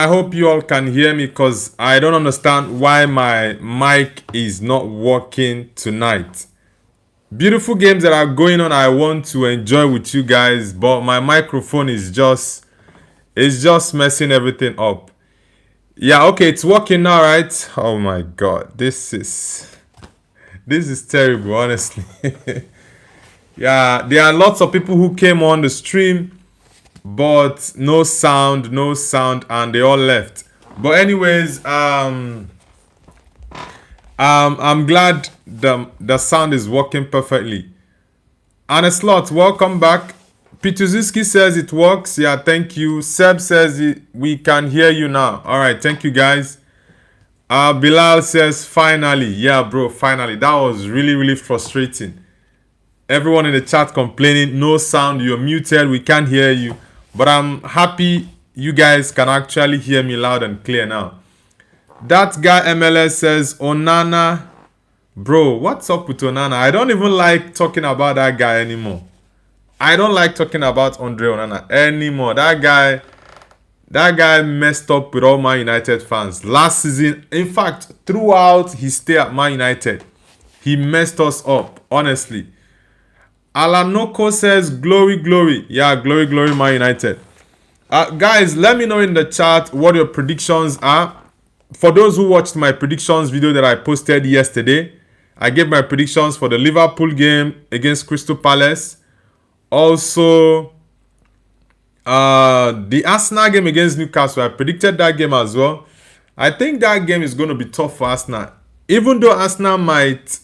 I hope you all can hear me because I don't understand why my mic is not working tonight. Beautiful games that are going on I want to enjoy with you guys, but my microphone is just messing everything up. Yeah, okay, it's working now, right? Oh my god, this is terrible, honestly. Yeah, there are lots of people who came on the stream but no sound, and they all left. But anyways, I'm glad the sound is working perfectly. Anna Slot, welcome back. Pituzinski says it works. Yeah, thank you. Seb says we can hear you now. All right, thank you guys. Bilal says finally. Yeah, bro, finally. That was really frustrating. Everyone in the chat complaining, no sound, you're muted, we can't hear you. But I'm happy you guys can actually hear me loud and clear now. That guy MLS says, Onana. Bro, what's up with Onana? I don't even like talking about that guy anymore. I don't like talking about Andre Onana anymore. That guy messed up with all Man United fans. Last season, in fact, throughout his stay at Man United, he messed us up, honestly. Alanoko says, glory. Yeah, glory, Man United. Guys, let me know in the chat what your predictions are. For those who watched my predictions video that I posted yesterday, I gave my predictions for the Liverpool game against Crystal Palace. Also, the Arsenal game against Newcastle, I predicted that game as well. I think that game is going to be tough for Arsenal. Even though Arsenal might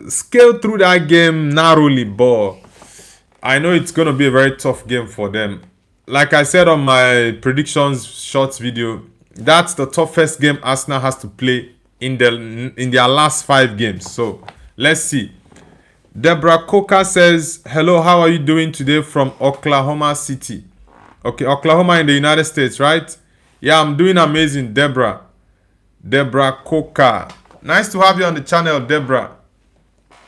scale through that game narrowly, but I know it's going to be a very tough game for them. Like I said on my predictions shorts video, that's the toughest game Arsenal has to play in their last 5 games. So let's see. Deborah Coker says, hello, how are you doing today from Oklahoma City? Okay, Oklahoma in the United States, right? Yeah, I'm doing amazing, Deborah. Deborah Coker. Nice to have you on the channel, Deborah.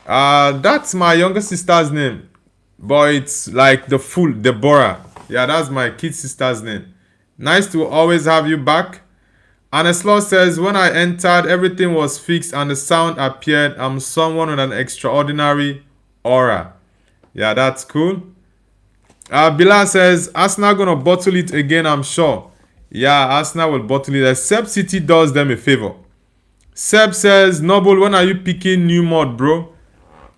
That's my younger sister's name. But it's like the full Deborah. Yeah, that's my kid sister's name. Nice to always have you back. Aneslo says, when I entered, everything was fixed and the sound appeared. I'm someone with an extraordinary aura. Yeah, that's cool. Bilal says, Arsenal gonna bottle it again, I'm sure. Yeah, Arsenal will bottle it, except City does them a favor. Seb says, Noble, when are you picking new mod, bro?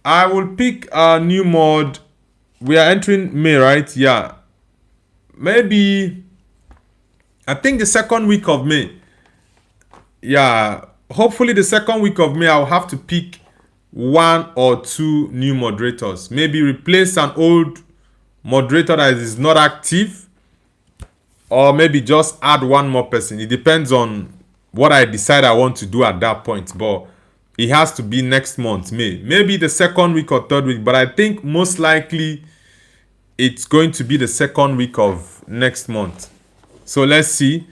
I will pick a new mod. We are entering May, right? Yeah. Maybe, I think the second week of May. Yeah. Hopefully the second week of May, I'll have to pick 1 or 2 new moderators. Maybe replace an old moderator that is not active. Or maybe just add 1 more person. It depends on what I decide I want to do at that point. But it has to be next month, May. Maybe the second week or third week. But I think most likely it's going to be the second week of next month. So let's see.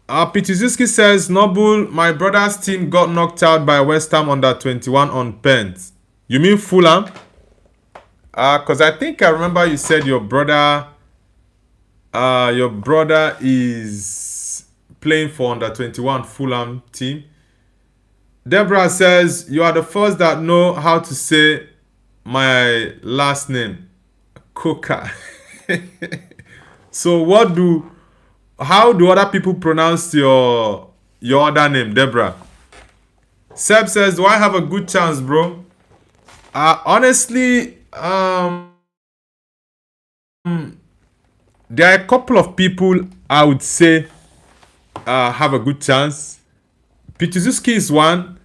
Pituzinski says, Noble, my brother's team got knocked out by West Ham under 21 on pens. You mean Fulham? Because I think I remember you said your brother is playing for under 21 Fulham team. Deborah says, you are the first that know how to say my last name. Coca. So how do other people pronounce your other name, Deborah? Seb says, do I have a good chance, bro? Honestly, there are a couple of people I would say have a good chance. Pituzuski is one.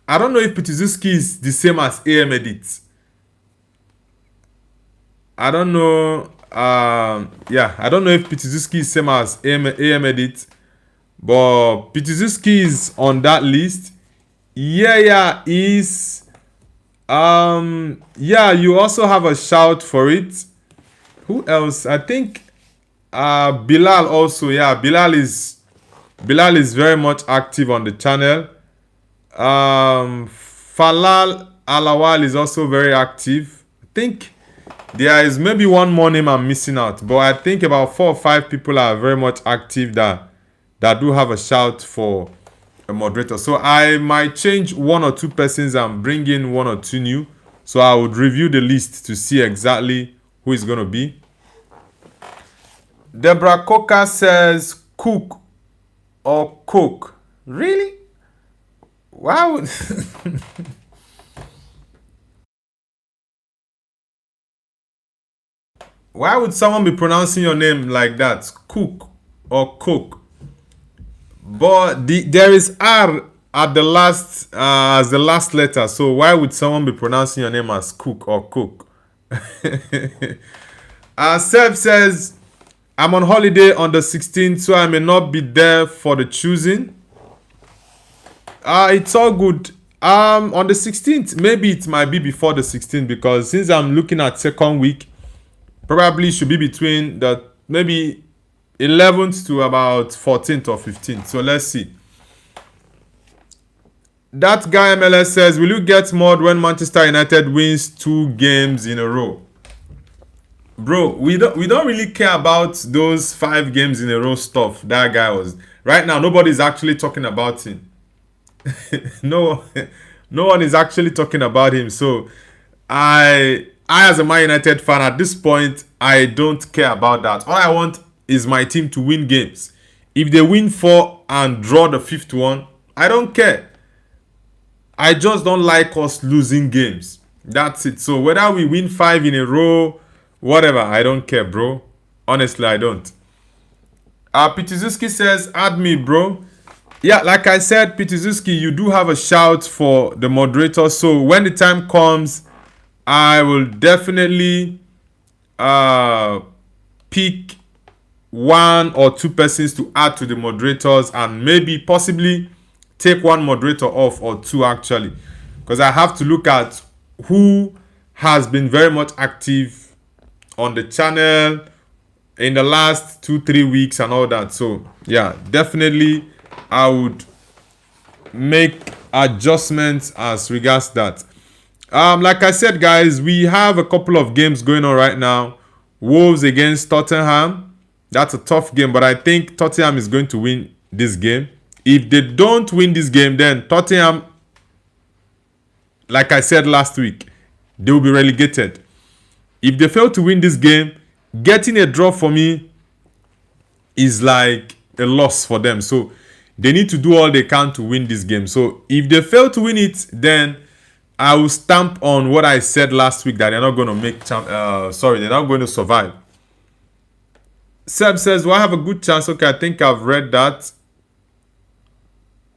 I don't know if Pituzuski is the same as AM Edit. I don't know. I don't know if Pituzuski is same as AM Edit, but Pituzuski is on that list. Yeah, is. You also have a shout for it. Who else? I think Bilal also. Yeah, Bilal is very much active on the channel. Falal Alawal is also very active. I think There is maybe one more name I'm missing out, but I think about 4 or 5 people are very much active that do have a shout for a moderator. So I might change 1 or 2 persons and bring in 1 or 2 new. So I would review the list to see exactly who is going to be. Deborah Coca says cook or cook. Really? Why would... Why would someone be pronouncing your name like that? Cook or cook? But there is R at the last as the last letter. So why would someone be pronouncing your name as cook or cook? Seb says, I'm on holiday on the 16th, so I may not be there for the choosing. It's all good. On the 16th, maybe it might be before the 16th, because since I'm looking at second week, probably should be between the maybe 11th to about 14th or 15th. So let's see. That guy MLS says, will you get mod when Manchester United wins 2 games in a row? Bro, we don't really care about those 5 games in a row stuff that guy was. Right now, nobody's actually talking about him. no one is actually talking about him. So I as a Man United fan at this point, I don't care about that. All I want is my team to win games. If they win 4 and draw the 5th one, I don't care. I just don't like us losing games. That's it. So whether we win 5 in a row, whatever, I don't care, bro. Honestly, I don't. Pitizuski says, add me, bro. Yeah, like I said, Pitizuski, you do have a shout for the moderator. So when the time comes, I will definitely pick 1 or 2 persons to add to the moderators, and maybe possibly take 1 moderator off, or 2 actually, because I have to look at who has been very much active on the channel in the last 2-3 weeks and all that. So yeah, definitely I would make adjustments as regards that. Like I said, guys, we have a couple of games going on right now. Wolves against Tottenham. That's a tough game, but I think Tottenham is going to win this game. If they don't win this game, then Tottenham, like I said last week, they will be relegated. If they fail to win this game, getting a draw for me is like a loss for them. So they need to do all they can to win this game. So if they fail to win it, then I will stamp on what I said last week, that they're not going to make they're not going to survive. Seb says, well, I have a good chance. Okay, I think I've read that.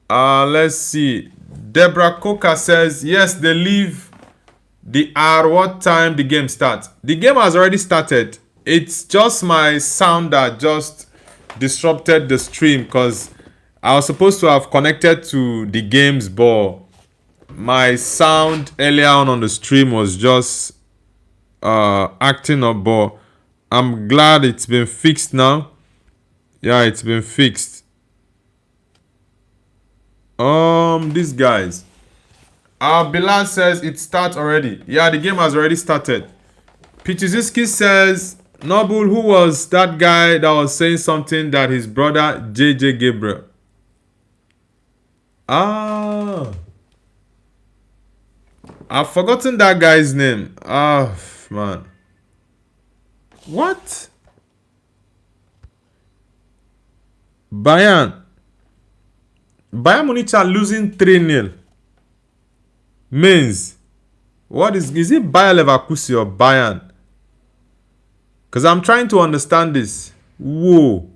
Let's see. Deborah Coca says, yes, they leave the hour. What time the game starts? The game has already started. It's just my sound that just disrupted the stream, because I was supposed to have connected to the games, but my sound earlier on the stream was just acting up. But I'm glad it's been fixed now. Yeah, it's been fixed. These guys. Bilal says it starts already. Yeah, the game has already started. Pichiziski says, Noble, who was that guy that was saying something that his brother JJ Gabriel? I've forgotten that guy's name. Man. What? Bayern Munich are losing 3-0. Means, what is it Bayer Leverkusen or Bayern? Because I'm trying to understand this. Whoa.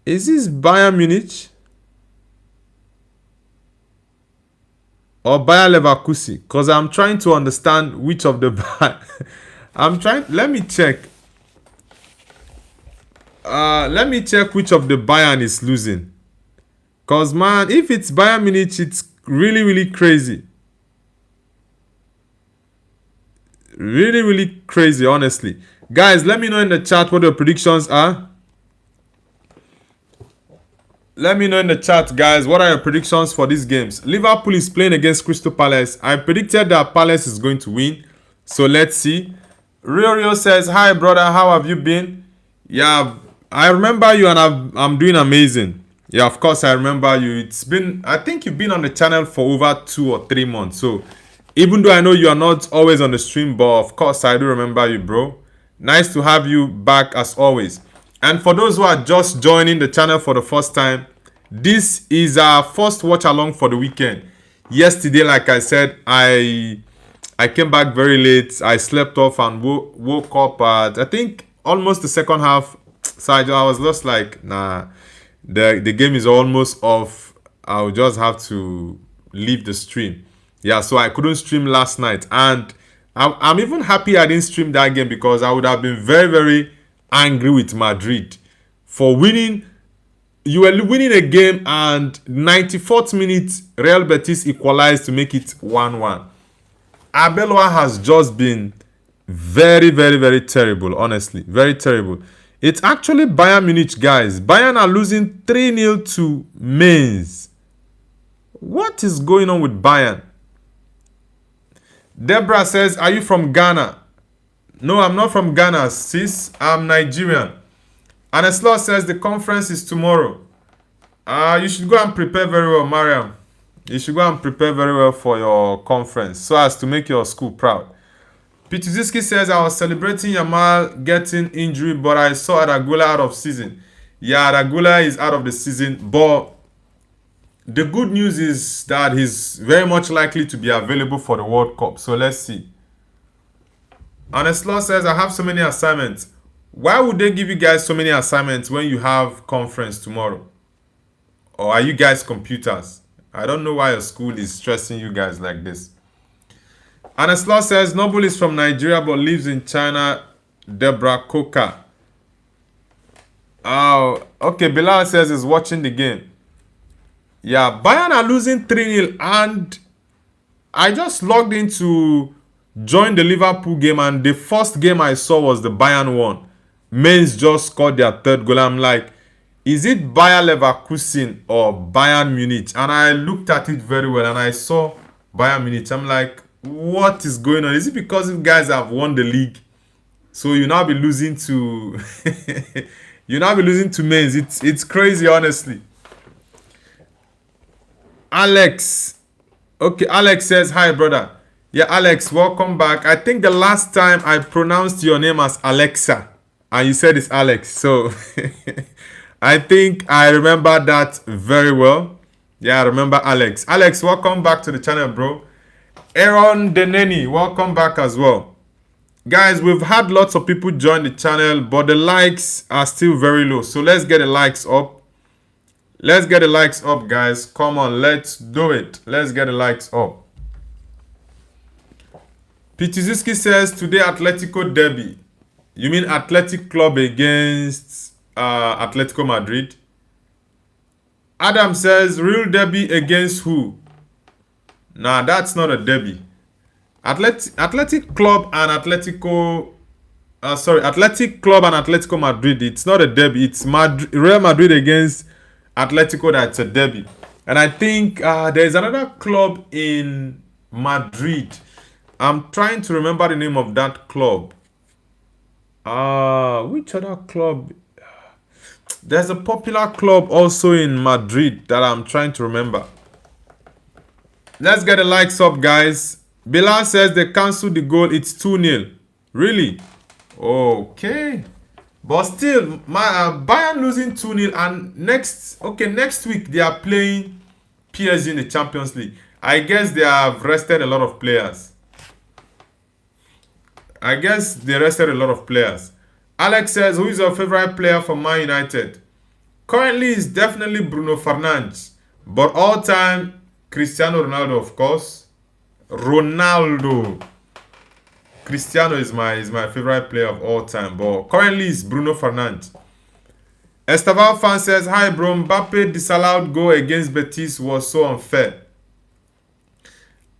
Is this Bayern Munich? Or Bayer Leverkusen? Because I'm trying to understand which of the... let me check. Let me check which of the Bayern is losing. Because, man, if it's Bayern Munich, it's really, really crazy. Really, really crazy, honestly. Guys, let me know in the chat what your predictions are. Let me know in the chat, guys. What are your predictions for these games? Liverpool is playing against Crystal Palace. I predicted that Palace is going to win. So let's see. Rio says, hi, brother. How have you been? Yeah, I remember you and I'm doing amazing. Yeah, of course, I remember you. It's been, I think you've been on the channel for over 2 or 3 months. So even though I know you are not always on the stream, but of course, I do remember you, bro. Nice to have you back as always. And for those who are just joining the channel for the first time, this is our first watch along for the weekend. Yesterday, like I said, I came back very late. I slept off and woke up at, I think, almost the second half. So I was just like, nah, the game is almost off. I'll just have to leave the stream. Yeah, so I couldn't stream last night. And I'm even happy I didn't stream that game because I would have been very, very angry with Madrid for winning. You were winning a game and 94th minute Real Betis equalized to make it 1-1. Arbeloa has just been very, very, very terrible, honestly. Very terrible. It's actually Bayern Munich, guys. Bayern are losing 3-0 to Mainz. What is going on with Bayern? Deborah says, are you from Ghana? No, I'm not from Ghana, sis. I'm Nigerian. Aneslo says the conference is tomorrow. You should go and prepare very well, Mariam. You should go and prepare very well for your conference so as to make your school proud. Pituziski says, I was celebrating Yamal getting injury, but I saw Aragula out of season. Yeah, Aragula is out of the season, but the good news is that he's very much likely to be available for the World Cup. So let's see. Aneslo says, I have so many assignments. Why would they give you guys so many assignments when you have conference tomorrow? Or are you guys computers? I don't know why your school is stressing you guys like this. Anesla says, Noble is from Nigeria but lives in China. Deborah Coca. Oh, okay. Bilal says he's watching the game. Yeah, Bayern are losing 3-0 and I just logged in to join the Liverpool game and the first game I saw was the Bayern one. Mainz just scored their third goal. I'm like, is it Bayer Leverkusen or Bayern Munich? And I looked at it very well and I saw Bayern Munich. I'm like, what is going on? Is it because you guys have won the league? So you now be losing to you now be losing to Mainz. It's crazy, honestly. Alex. Okay, Alex says, hi, brother. Yeah, Alex, welcome back. I think the last time I pronounced your name as Alexa and you said it's Alex. So I think I remember that very well. Yeah, I remember Alex. Alex, welcome back to the channel, bro. Aaron Deneni, welcome back as well. Guys, we've had lots of people join the channel, but the likes are still very low. So let's get the likes up. Let's get the likes up, guys. Come on, let's do it. Let's get the likes up. Pituziski says, today Atletico Derby. You mean Athletic Club against Atletico Madrid? Adam says, real derby against who? Nah, that's not a derby. Athletic Club and Athletic Club and Atletico Madrid. It's not a derby. It's Real Madrid against Atletico that's a derby. And I think there's another club in Madrid. I'm trying to remember the name of that club. Which other club? There's a popular club also in Madrid that I'm trying to remember. Let's get the likes up, guys. Bilal says they canceled the goal. It's 2-0. Really? Okay. But still, Bayern losing 2-0 and next week they are playing PSG in the Champions League. I guess they have rested a lot of players. Alex says, who is your favorite player for Man United? Currently, it's definitely Bruno Fernandes. But all time, Cristiano Ronaldo, of course. Cristiano is my favorite player of all time. But currently, it's Bruno Fernandes. Esteval fan says, hi bro, Mbappe disallowed goal against Betis was so unfair.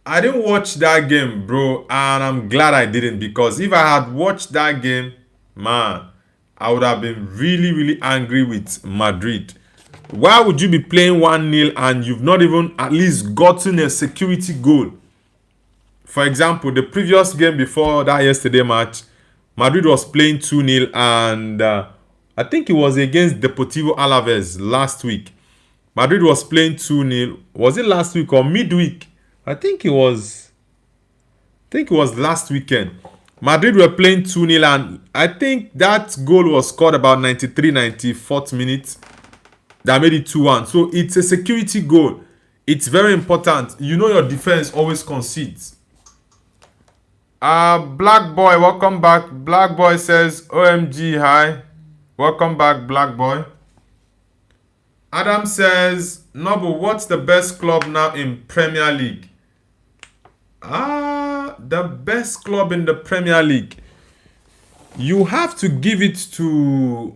I didn't watch that game, bro, and I'm glad I didn't, because if I had watched that game, man, I would have been really, really angry with Madrid. Why would you be playing 1-0 and you've not even at least gotten a security goal? For example, the previous game before that yesterday match, Madrid was playing 2-0 and I think it was against Deportivo Alaves last week. Madrid was playing 2-0. Was it last week or midweek? I think it was last weekend. Madrid were playing 2-0 and I think that goal was scored about 93, 94th minute. That made it 2-1. So it's a security goal. It's very important. You know your defense always concedes. Black Boy, welcome back. Black Boy says, OMG, hi. Welcome back, Black Boy. Adam says, Noble, what's the best club now in Premier League? The best club in the Premier League. You have to give it to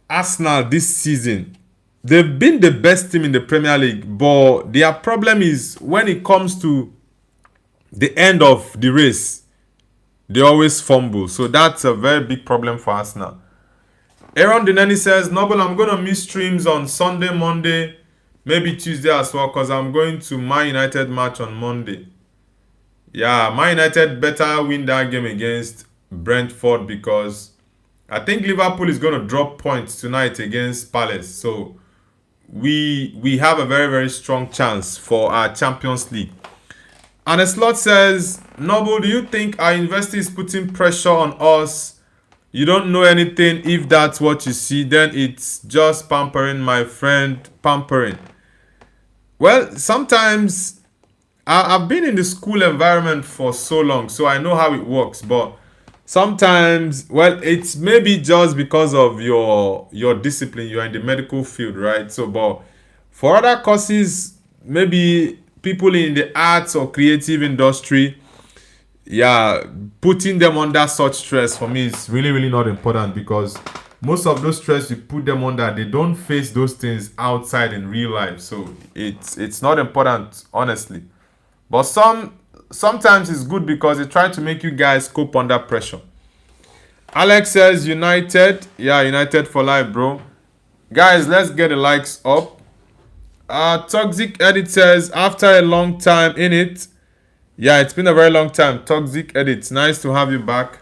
Arsenal this season. They've been the best team in the Premier League, but their problem is when it comes to the end of the race, they always fumble. So that's a very big problem for Arsenal. Aaron Deneni says, Noble, I'm going to miss streams on Sunday, Monday, maybe Tuesday as well, because I'm going to Man United match on Monday. Yeah, Man United better win that game against Brentford because I think Liverpool is going to drop points tonight against Palace. So we have a very, very strong chance for our Champions League. And a slot says, Noble, do you think our investor is putting pressure on us? You don't know anything. If that's what you see, then it's just pampering, my friend, pampering. Well, sometimes I've been in the school environment for so long, so I know how it works. But sometimes, well, it's maybe just because of your discipline. You're in the medical field, right? So, but for other courses, maybe people in the arts or creative industry, yeah, putting them under such stress for me is really, really not important because most of those stress you put them under, they don't face those things outside in real life. So it's not important, honestly. But sometimes it's good because they try to make you guys cope under pressure. Alex says United. Yeah, United for life, bro. Guys, let's get the likes up. Toxic Edit says, after a long time in it. Yeah, it's been a very long time. Toxic Edit, nice to have you back.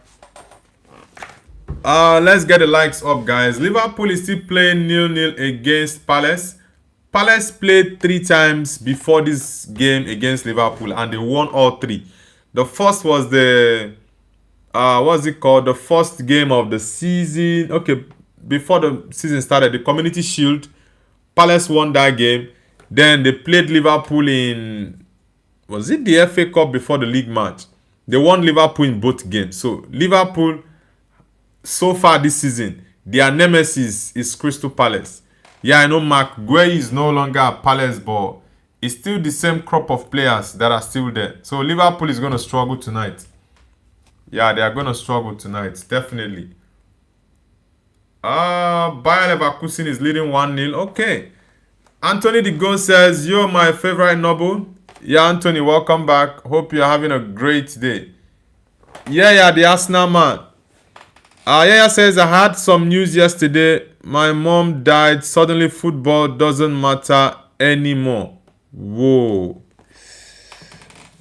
Let's get the likes up, guys. Liverpool is still playing 0-0 against Palace. Palace played 3 times before this game against Liverpool and they won all 3. The first was the what's it called? The first game of the season. Okay, before the season started, the Community Shield. Palace won that game. Then they played Liverpool in, was it the FA Cup before the league match? They won Liverpool in both games. So Liverpool, so far this season, their nemesis is Crystal Palace. Yeah, I know Mark Gueye is no longer at Palace, but it's still the same crop of players that are still there. So Liverpool is going to struggle tonight. Yeah, they are going to struggle tonight, definitely. Bayer Leverkusen is leading 1-0. Okay. Anthony the Go says, you're my favorite Noble. Yeah, Anthony, welcome back. Hope you're having a great day. Yeah, the Arsenal man. Yeah, says, I had some news yesterday. My mom died. Suddenly, football doesn't matter anymore. Whoa.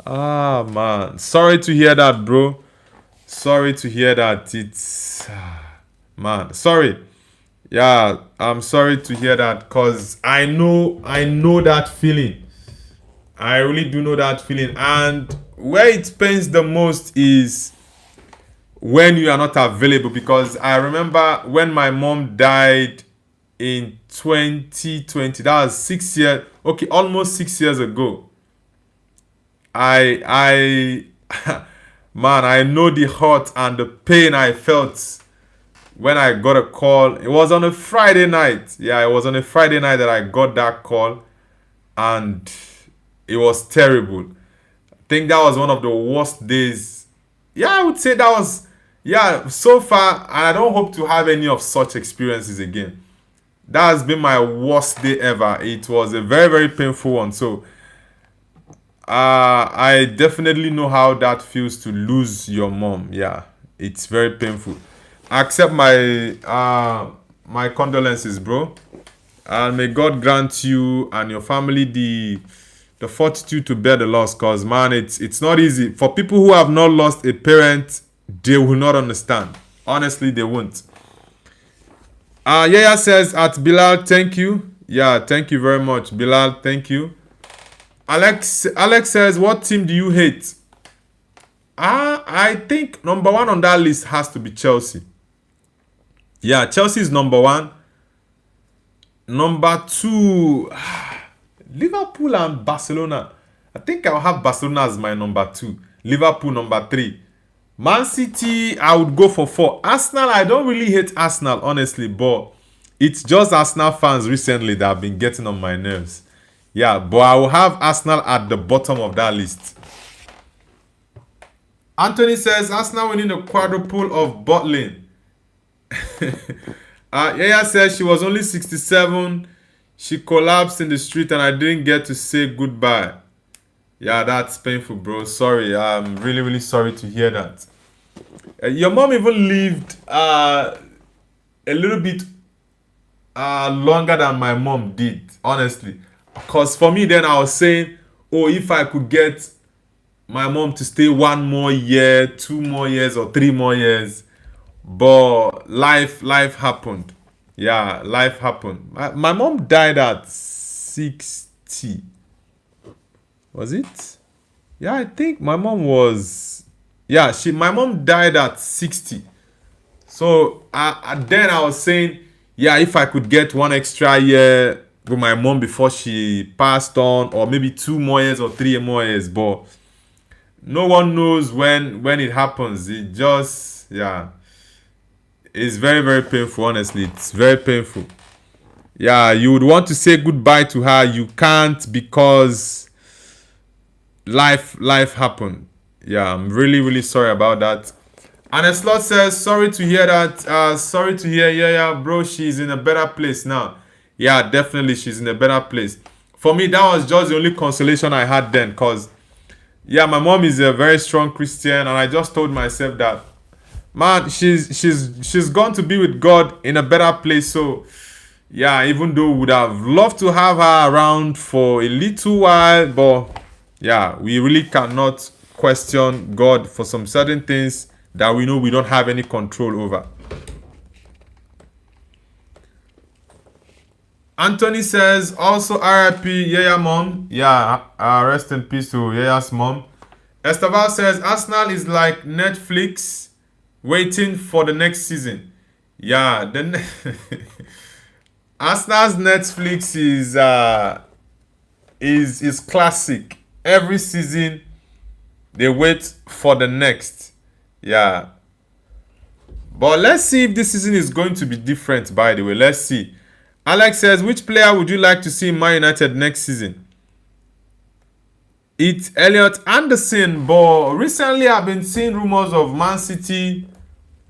Man. Sorry to hear that, bro. Sorry to hear that. It's... man, sorry. Yeah, I'm sorry to hear that because I know that feeling. I really do know that feeling. And where it pains the most is when you are not available, because I remember when my mom died in 2020, that was 6 years, okay, almost 6 years ago. I man, I know the hurt and the pain I felt when I got a call. It was on a Friday night. Yeah, it was on a Friday night that I got that call, and it was terrible. I think that was one of the worst days. Yeah, I would say that was, yeah, so far, and I don't hope to have any of such experiences again. That has been my worst day ever. It was a very, very painful one. So, I definitely know how that feels to lose your mom. Yeah, it's very painful. I accept my my condolences, bro. And may God grant you and your family the fortitude to bear the loss. Cause man, it's not easy. For people who have not lost a parent, they will not understand. Honestly, they won't. Yaya says at Bilal, thank you. Yeah, thank you very much. Bilal, thank you. Alex says, what team do you hate? I think number one on that list has to be Chelsea. Yeah, Chelsea is number one. Number two, Liverpool and Barcelona. I think I'll have Barcelona as my number two. Liverpool number three. Man City, I would go for four. Arsenal, I don't really hate Arsenal, honestly, but it's just Arsenal fans recently that have been getting on my nerves. Yeah, but I will have Arsenal at the bottom of that list. Anthony says, Arsenal winning the quadruple of bottling. Yaya says she was only 67. She collapsed in the street and I didn't get to say goodbye. Yeah, that's painful, bro. Sorry. I'm really, really sorry to hear that. Your mom even lived a little bit longer than my mom did, honestly. Because for me then I was saying, oh, if I could get my mom to stay 1 more year, 2 more years, or 3 more years. But life happened. Yeah, life happened. My mom died at 60. Was it? Yeah, I think my mom was... Yeah, my mom died at 60. So then I was saying, yeah, if I could get 1 extra year with my mom before she passed on, or maybe 2 more years or 3 more years, but no one knows when it happens. It just, yeah, it's very, very painful, honestly. It's very painful. Yeah, you would want to say goodbye to her. You can't because life happened. Yeah, I'm really, really sorry about that. And a slot says, sorry to hear that. Sorry to hear, yeah, bro, she's in a better place now. Yeah, definitely, she's in a better place. For me, that was just the only consolation I had then, because, yeah, my mom is a very strong Christian, and I just told myself that, man, she's gone to be with God in a better place. So, yeah, even though we would have loved to have her around for a little while, but, yeah, we really cannot question God for some certain things that we know we don't have any control over. Anthony says, also RIP Yaya mom. Yeah, rest in peace to Yaya's mom. Esteval says, Arsenal is like Netflix waiting for the next season. Yeah, then Arsenal's Netflix is classic. Every season they wait for the next. Yeah. But let's see if this season is going to be different, by the way. Let's see. Alex says, which player would you like to see in Man United next season? It's Elliot Anderson, but recently I've been seeing rumors of Man City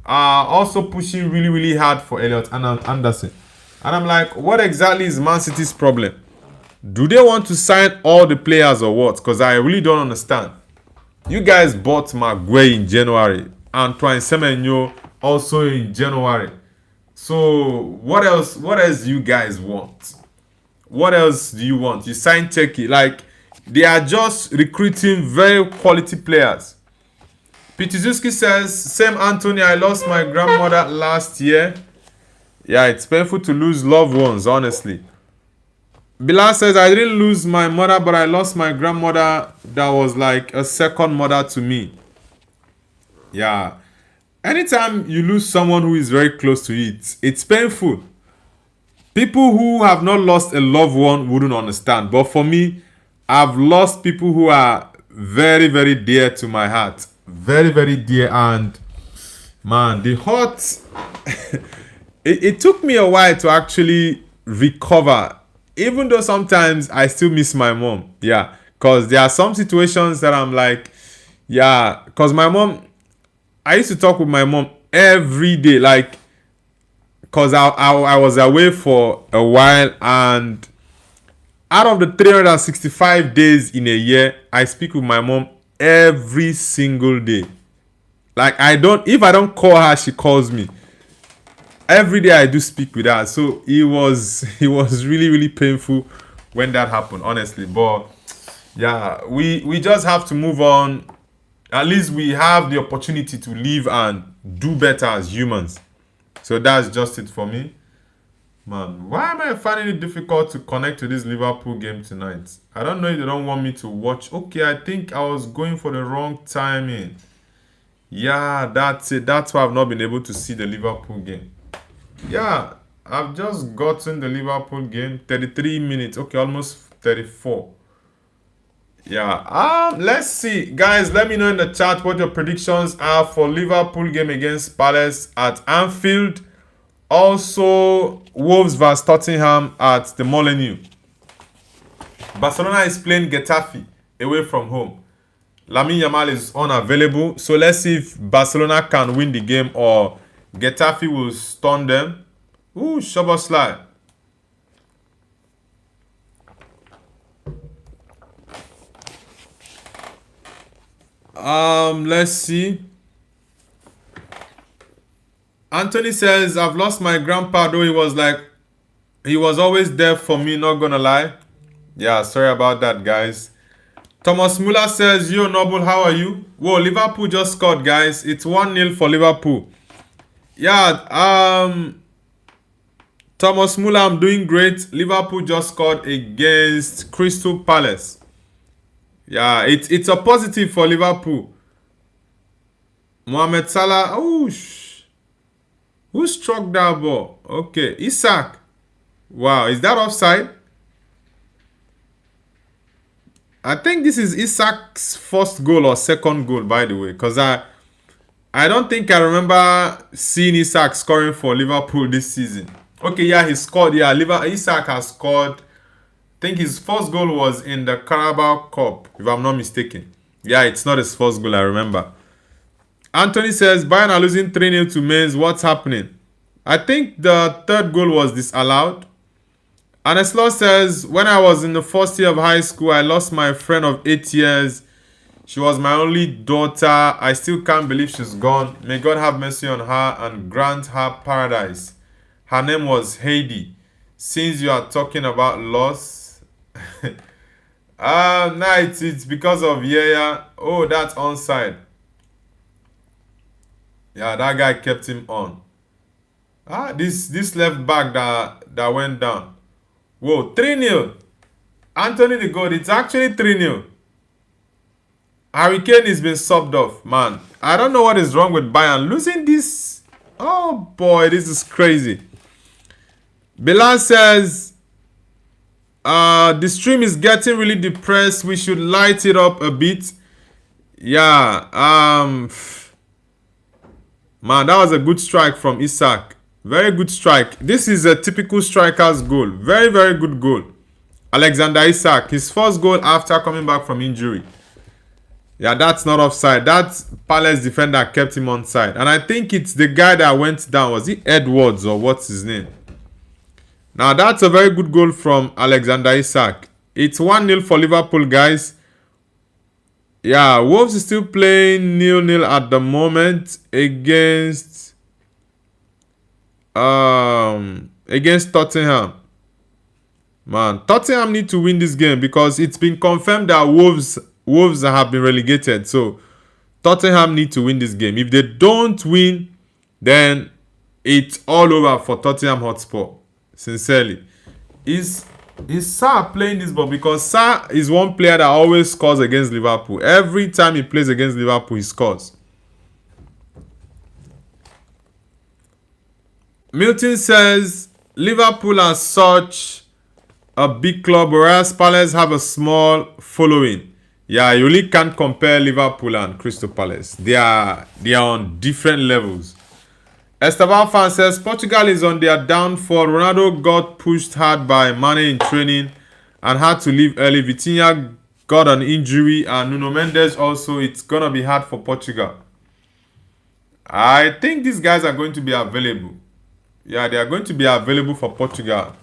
also pushing really, really hard for Elliot Anderson. And I'm like, what exactly is Man City's problem? Do they want to sign all the players or what? Because I really don't understand. You guys bought Maguire in January. Antoine Semenyo also in January. So what else do you guys want? What else do you want? You signed Czeki. Like, they are just recruiting very quality players. Pitizuski says, same Anthony, I lost my grandmother last year. Yeah, it's painful to lose loved ones, honestly. Bilal says, I didn't lose my mother, but I lost my grandmother that was like a second mother to me. Yeah. Anytime you lose someone who is very close to you, it's painful. People who have not lost a loved one wouldn't understand. But for me, I've lost people who are very, very dear to my heart. Very, very dear. And, man, the hurt... it took me a while to actually recover. Even though sometimes I still miss my mom. Yeah. Because there are some situations that I'm like... Yeah. Because my mom... I used to talk with my mom every day, like, because I was away for a while, and out of the 365 days in a year, I speak with my mom every single day. Like, if I don't call her, she calls me. every day I do speak with her. So it was really, really painful when that happened, honestly. But yeah, we just have to move on. At least we have the opportunity to live and do better as humans. So that's just it for me. Man, why am I finding it difficult to connect to this Liverpool game tonight? I don't know if they don't want me to watch. Okay, I think I was going for the wrong timing. Yeah, that's it. That's why I've not been able to see the Liverpool game. Yeah, I've just gotten the Liverpool game. 33 minutes. Okay, almost 34. Yeah. Let's see. Guys, let me know in the chat what your predictions are for Liverpool game against Palace at Anfield. Also, Wolves vs Tottenham at the Molineux. Barcelona is playing Getafe away from home. Lamine Yamal is unavailable. So let's see if Barcelona can win the game or Getafe will stun them. Ooh, Szoboszlai. Let's see. Anthony says, I've lost my grandpa, though he was always there for me, not gonna lie. Yeah, sorry about that, guys. Thomas Muller says, yo, Noble, how are you? Whoa, Liverpool just scored, guys. It's 1-0 for Liverpool. Yeah, Thomas Muller, I'm doing great. Liverpool just scored against Crystal Palace. Yeah, it's a positive for Liverpool. Mohamed Salah, who struck that ball? Okay, Isak. Wow, is that offside? I think this is Isak's first goal or second goal, by the way, because I don't think I remember seeing Isak scoring for Liverpool this season. Okay, yeah, he scored. Yeah, Isak has scored. I think his first goal was in the Carabao Cup, if I'm not mistaken. Yeah, it's not his first goal, I remember. Anthony says, Bayern are losing 3-0 to Mainz. What's happening? I think the third goal was disallowed. Aneslo says, when I was in the first year of high school, I lost my friend of 8 years. She was my only daughter. I still can't believe she's gone. May God have mercy on her and grant her paradise. Her name was Heidi. Since you are talking about loss, no, it's because of yeah. Oh, that's onside. Yeah, that guy kept him on. This left back that went down. Whoa, 3-0. Anthony the goal. It's actually 3-0. Harry Kane has been subbed off, man. I don't know what is wrong with Bayern. Losing this. Oh boy, this is crazy. Bilal says, the stream is getting really depressed. We should light it up a bit. Yeah. Man, that was a good strike from Isak. Very good strike. This is a typical striker's goal. Very, very good goal. Alexander Isak, his first goal after coming back from injury. Yeah, that's not offside. That Palace defender kept him onside. And I think it's the guy that went down. Was it Edwards or what's his name? Now, that's a very good goal from Alexander Isak. It's 1-0 for Liverpool, guys. Yeah, Wolves is still playing 0-0 at the moment against Tottenham. Man, Tottenham need to win this game because it's been confirmed that Wolves have been relegated. So Tottenham need to win this game. If they don't win, then it's all over for Tottenham Hotspur. Sincerely. Is Sarr playing this ball? Because Sarr is one player that always scores against Liverpool. Every time he plays against Liverpool, he scores. Milton says, Liverpool are such a big club, whereas Palace have a small following. Yeah, you really can't compare Liverpool and Crystal Palace. They are on different levels. Esteban fan says, Portugal is on their downfall. Ronaldo got pushed hard by Mane in training and had to leave early. Vitinha got an injury and Nuno Mendes also. It's going to be hard for Portugal. I think these guys are going to be available. Yeah, they are going to be available for Portugal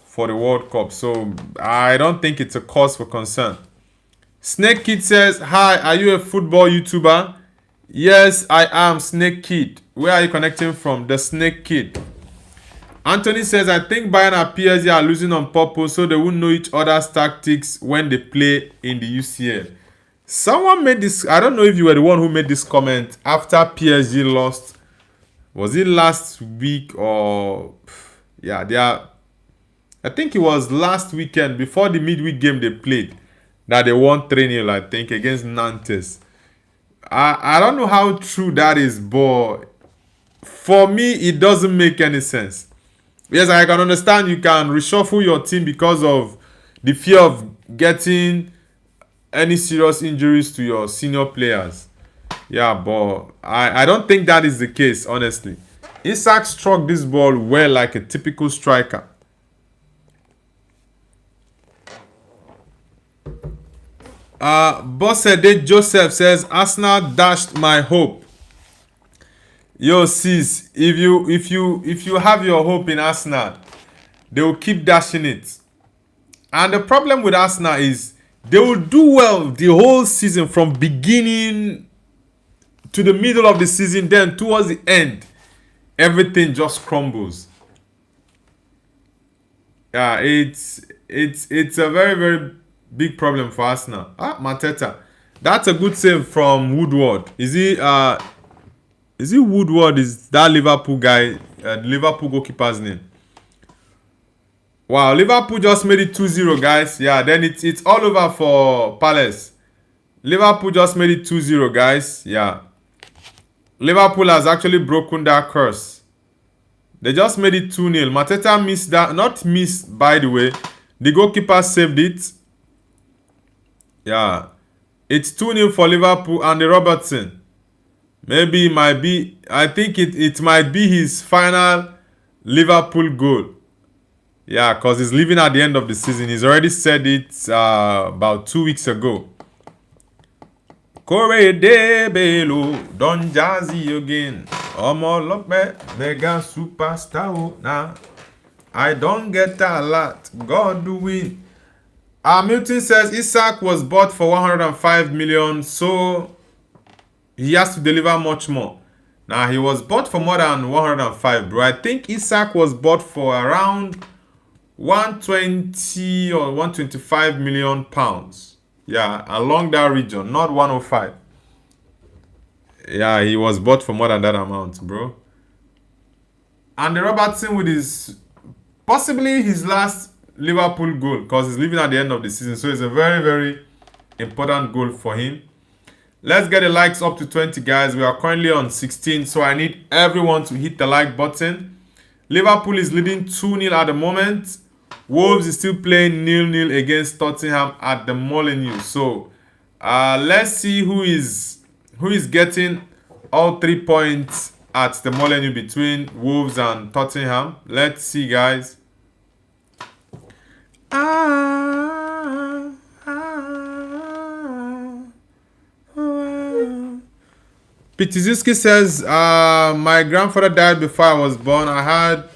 for the World Cup. So I don't think it's a cause for concern. Snake Kid says, hi, are you a football YouTuber? Yes, I am Snake Kid. Where are you connecting from? The Snake Kid. Anthony says, I think Bayern and PSG are losing on purpose so they won't know each other's tactics when they play in the UCL. Someone made this, I don't know if you were the one who made this comment after PSG lost. Was it last week or... Yeah, they are... I think it was last weekend before the midweek game they played that they won 3-0, I think, against Nantes. I don't know how true that is, but for me, it doesn't make any sense. Yes, I can understand you can reshuffle your team because of the fear of getting any serious injuries to your senior players. Yeah, but I don't think that is the case, honestly. Isak struck this ball well like a typical striker. Bossede Joseph says, Arsenal dashed my hope. Yo, sis, if you have your hope in Arsenal, they will keep dashing it. And the problem with Arsenal is they will do well the whole season from beginning to the middle of the season. Then towards the end, everything just crumbles. Yeah, it's a very, very big problem for Arsenal. Mateta. That's a good save from Woodward. Is he Woodward? Is that Liverpool guy? Liverpool goalkeeper's name. Wow, Liverpool just made it 2-0, guys. Yeah, then it's all over for Palace. Liverpool just made it 2-0, guys. Yeah. Liverpool has actually broken that curse. They just made it 2-0. Mateta missed that. Not missed, by the way. The goalkeeper saved it. Yeah. It's 2-0 for Liverpool and the Robertson. Maybe it might be... I think it might be his final Liverpool goal. Yeah, because he's leaving at the end of the season. He's already said it about 2 weeks ago. Corre de Belo, Don Jazzy again. Omo Lokbe, Vega superstar now. I don't get a lot. God do we. Milton says Isak was bought for 105 million, so he has to deliver much more. Now, he was bought for more than 105, bro. I think Isak was bought for around 120 or 125 million pounds. Yeah, along that region, not 105. Yeah, he was bought for more than that amount, bro. And the Robertson with his possibly his last Liverpool goal, because he's leaving at the end of the season, so it's a very, very important goal for him. Let's get the likes up to 20, guys. We are currently on 16, so I need everyone to hit the like button. Liverpool is leading 2-0 at the moment. Wolves is still playing 0-0 against Tottenham at the Molineux. So let's see who is getting all 3 points at the Molineux between Wolves and Tottenham. Let's see, guys. Pitizuski says, my grandfather died before I was born. I had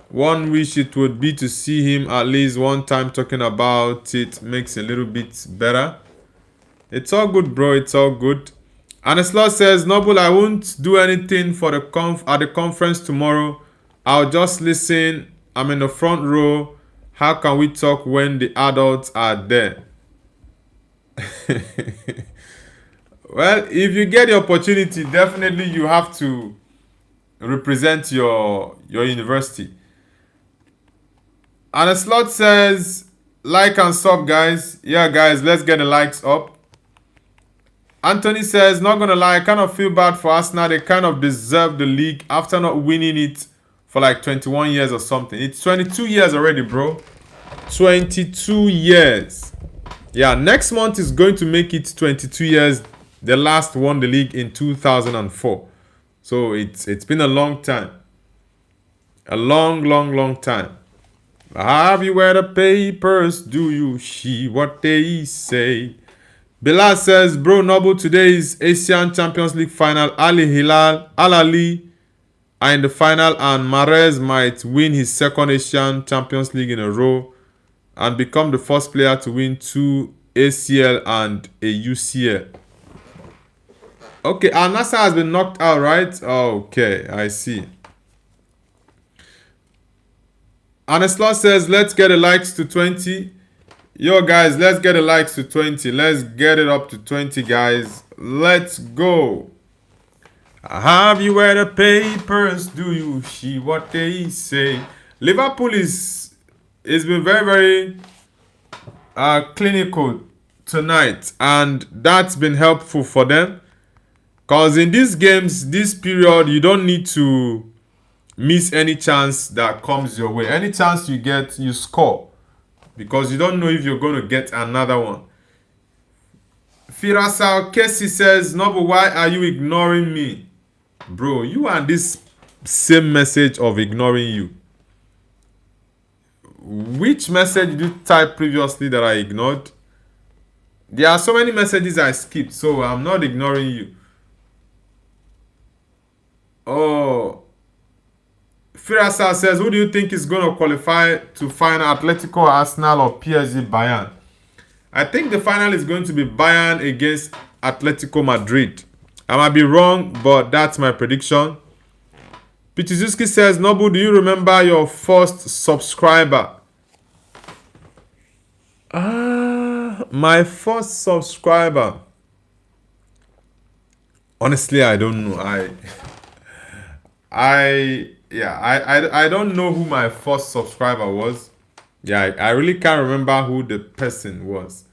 one wish, it would be to see him at least one time. Talking about it makes a little bit better. It's all good, bro. It's all good. Anislaw says, Noble, I won't do anything for the at the conference tomorrow. I'll just listen. I'm in the front row. How can we talk when the adults are there? Well, if you get the opportunity, definitely you have to represent your university. And a slot says, like and sub, guys. Yeah, guys, let's get the likes up. Anthony says, not gonna lie, I kind of feel bad for Arsenal. They kind of deserve the league after not winning it for like 21 years or something. It's 22 years already, bro. 22 years. Yeah, next month is going to make it 22 years. They last won the league in 2004. So it's been a long time. A long time. Have you read the papers? Do you see what they say? Bilal says, bro, Noble, today is Asian Champions League final. Al Ali are in the final, and Mahrez might win his second Asian Champions League in a row and become the first player to win 2 ACL and a UCL. Okay, Al-Nassr has been knocked out, right? Okay, I see. Aneslot says, let's get the likes to 20. Yo, guys, let's get the likes to 20. Let's get it up to 20, guys. Let's go. Have you read the papers? Do you see what they say? Liverpool is been very, very clinical tonight, and that's been helpful for them. Because in these games, this period, you don't need to miss any chance that comes your way. Any chance you get, you score. Because you don't know if you're going to get another one. Firasal Kesi says, no, but why are you ignoring me? Bro, you and this same message of ignoring you. Which message did you type previously that I ignored? There are so many messages I skipped, so I'm not ignoring you. Oh, Firasal says, who do you think is going to qualify to final, Atletico, Arsenal, or PSG Bayern? I think the final is going to be Bayern against Atletico Madrid. I might be wrong, but that's my prediction. Pichizuski says, Nobu, do you remember your first subscriber? My first subscriber. Honestly, I don't know. I don't know who my first subscriber was. Yeah, I really can't remember who the person was.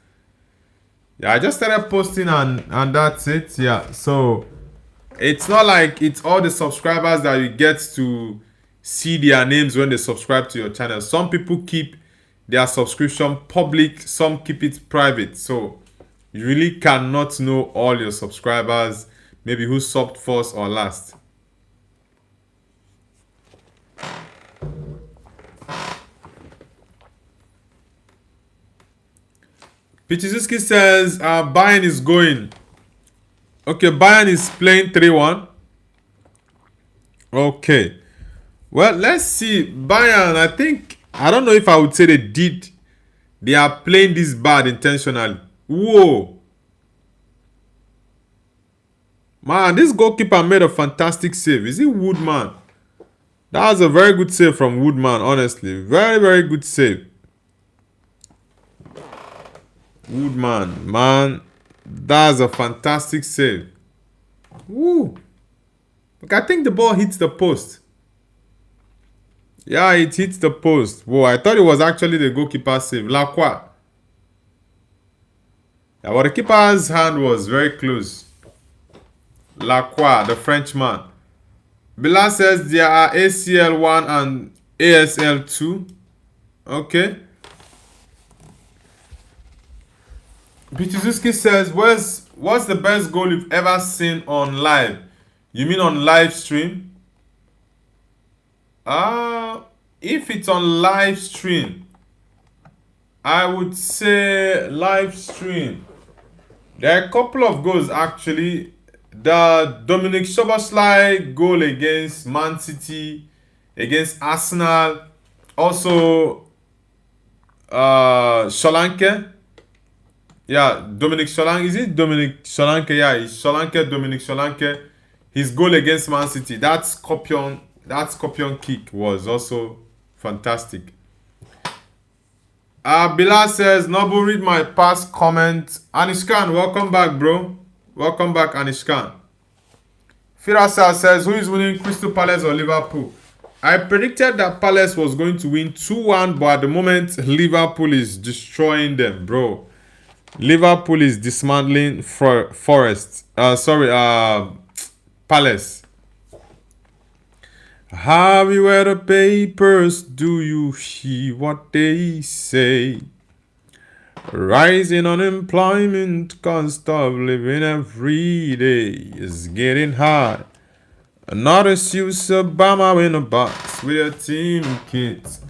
Yeah, I just started posting and that's it. Yeah, so it's not like it's all the subscribers that you get to see their names when they subscribe to your channel. Some people keep their subscription public, some keep it private. So you really cannot know all your subscribers, maybe who subbed first or last. Pichizuski says Bayern is going. Okay, Bayern is playing 3-1. Okay. Well, let's see. Bayern, I don't know if I would say they are playing this bad intentionally. Whoa. Man, this goalkeeper made a fantastic save. Is it Woodman? That was a very good save from Woodman, honestly. Very, very good save. Woodman, man, that's a fantastic save. Woo! Look, I think the ball hits the post. Yeah, it hits the post. Whoa, I thought it was actually the goalkeeper's save. Lacroix. Yeah, but the keeper's hand was very close. Lacroix, the Frenchman. Bilal says there are ACL 1 and ASL 2. Okay. Pichizuski says, what's the best goal you've ever seen on live? You mean on live stream? If it's on live stream, I would say live stream. There are a couple of goals actually. The Dominic Szoboszlai goal against Man City, against Arsenal. Also, Solanke. Yeah, Dominic Solanke. Is it Dominic Solanke? Yeah, it's Solanke, Dominic Solanke. His goal against Man City. That scorpion kick was also fantastic. Bilal says, Nobu, read my past comment. Anishkan, welcome back, bro. Welcome back, Anishkan. Firasal says, who is winning, Crystal Palace or Liverpool? I predicted that Palace was going to win 2-1, but at the moment, Liverpool is destroying them, bro. Liverpool is dismantling Palace. Have you read the papers? Do you see what they say? Rising unemployment, cost of living every day is getting high. Another Suits Obama in a box with a team kit.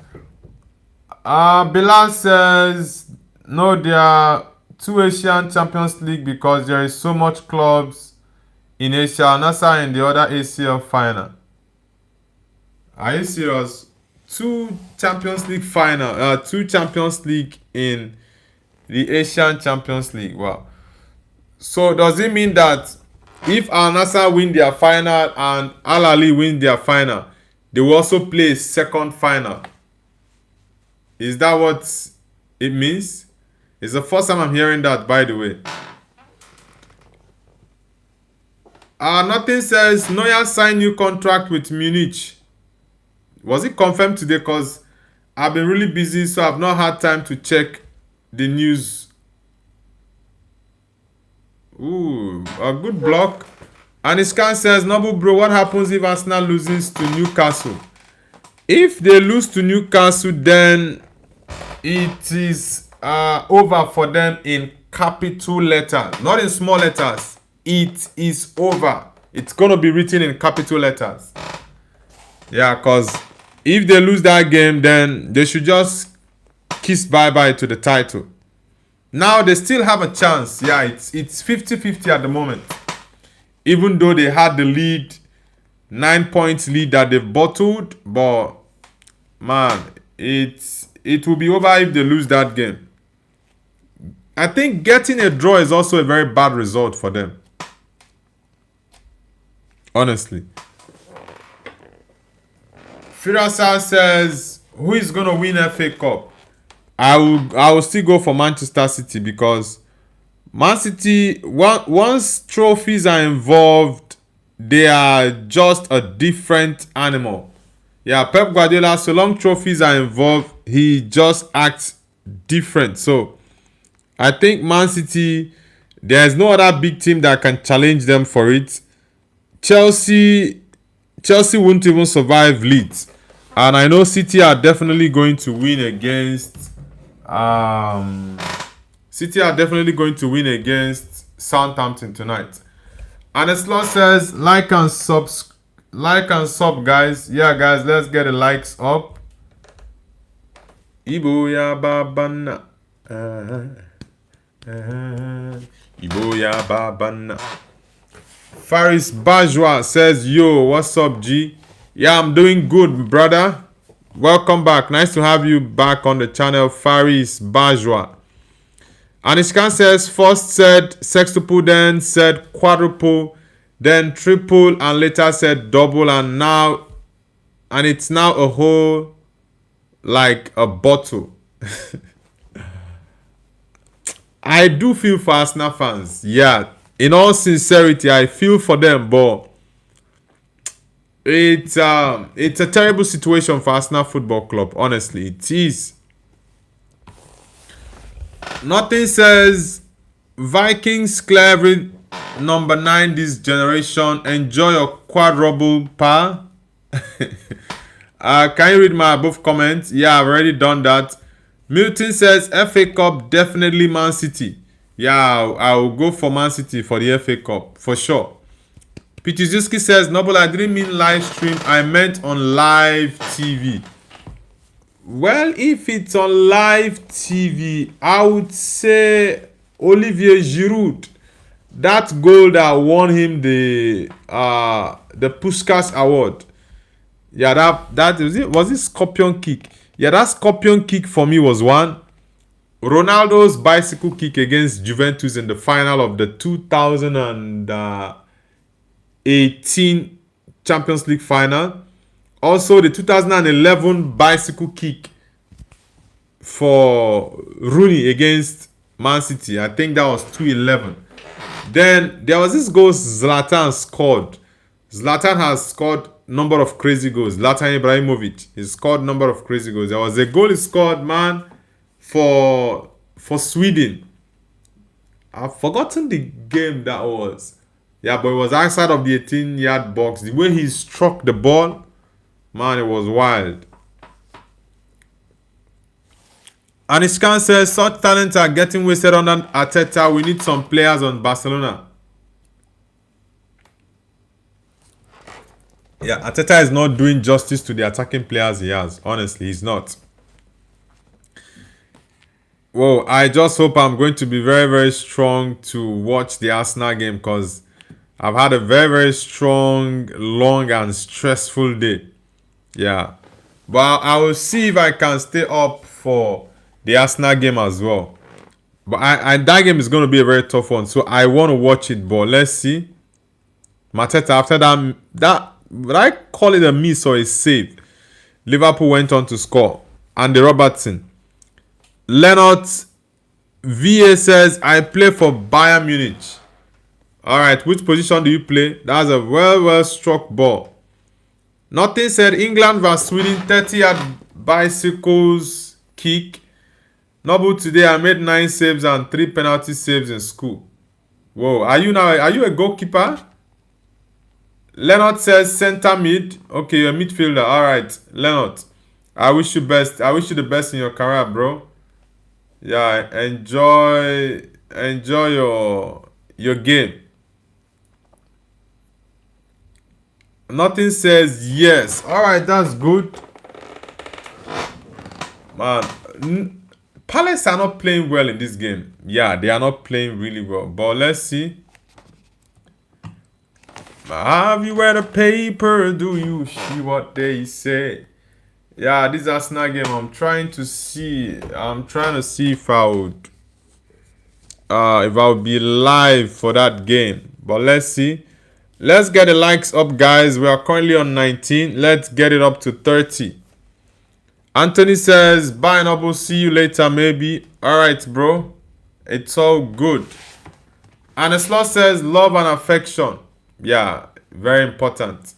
Bilal says, no, there are 2 Asian Champions League because there is so much clubs in Asia. NASA in the other ACL final. Are you serious? 2 Champions League final. 2 Champions League in the Asian Champions League. Wow. So does it mean that if Al Nassr win their final and Al Ahly win their final, they will also play a second final? Is that what it means? It's the first time I'm hearing that, by the way. Nothing says Neuer signed new contract with Munich. Was it confirmed today? Because I've been really busy, so I've not had time to check the news. Ooh, a good block. And Iskan says, Noble bro, what happens if Arsenal loses to Newcastle? If they lose to Newcastle, then it is over for them in capital letters, not in small letters. It is over. It's gonna be written in capital letters. Yeah, because if they lose that game, then they should just kiss bye-bye to the title. Now they still have a chance. Yeah, it's 50-50 at the moment. Even though they had the lead, 9 points lead that they've bottled, but man, it will be over if they lose that game. I think getting a draw is also a very bad result for them. Honestly. Firasa says, who is going to win FA Cup? I will still go for Manchester City, because Man City, once trophies are involved, they are just a different animal. Yeah, Pep Guardiola, so long trophies are involved, he just acts different. So, I think Man City, there's no other big team that can challenge them for it. Chelsea won't even survive Leeds. And I know City are definitely going to win against... City are definitely going to win against Southampton tonight. And the slot says, like and sub, guys. Yeah, guys, let's get the likes up. Iboya babana. Iboya babana. Faris Bajwa says, yo, what's up, G? Yeah, I'm doing good, brother. Welcome back. Nice to have you back on the channel, Faris Bajwa. Anishkan says, first said sextuple, then said quadruple, then triple, and later said double, and it's now a whole, like a bottle. I do feel for Arsenal fans. Yeah, in all sincerity, I feel for them, but it's a terrible situation for Arsenal Football Club. Honestly, it is. Nothing says Vikings clever number 9 this generation. Enjoy your quadruple, pa. Can you read my above comments? Yeah, I've already done that. Milton says FA Cup definitely Man City. Yeah, I'll go for Man City for the FA Cup for sure. Pituzinski says, Noble, I didn't mean live stream, I meant on live TV. Well, if it's on live TV, I would say Olivier Giroud. That goal that won him the Puskás Award. Yeah, that was it Scorpion kick. Yeah, that Scorpion kick for me was one. Ronaldo's bicycle kick against Juventus in the final of the 2018 Champions League final. Also, the 2011 bicycle kick for Rooney against Man City. I think that was 2011. Then there was this goal Zlatan scored. Zlatan has scored number of crazy goals. Zlatan Ibrahimovic, he scored number of crazy goals. There was a goal he scored, man, for Sweden. I've forgotten the game that was. Yeah, but it was outside of the 18-yard box. The way he struck the ball, man, it was wild. Anishkan says, such talents are getting wasted on Arteta. We need some players on Barcelona. Yeah, Arteta is not doing justice to the attacking players he has. Honestly, he's not. Well, I just hope I'm going to be very, very strong to watch the Arsenal game, because I've had a very, very strong, long, and stressful day. Yeah. But I will see if I can stay up for the Arsenal game as well. But that game is going to be a very tough one. So I want to watch it, but let's see. Mateta, after that, would I call it a miss or a save? Liverpool went on to score. Andy Robertson. Leonard VA says, I play for Bayern Munich. Alright, which position do you play? That's a well struck ball. Nothing said England vs Sweden 30-yard bicycles kick. Noble today I made 9 saves and 3 penalty saves in school. Whoa, are you a goalkeeper? Leonard says center mid. Okay, you're a midfielder. Alright, Leonard. I wish you best. I wish you the best in your career, bro. Yeah, enjoy your game. Nothing says yes. Alright, that's good. Man, Palace are not playing well in this game. Yeah, they are not playing really well. But let's see. Have you read a paper? Do you see what they say? Yeah, this Arsenal game. I'm trying to see if I would be live for that game. But let's see. Let's get the likes up, guys. We are currently on 19. Let's get it up to 30. Anthony says, bye, Noble. See you later, maybe. Alright, bro. It's all good. And the slot says, love and affection. Yeah, very important.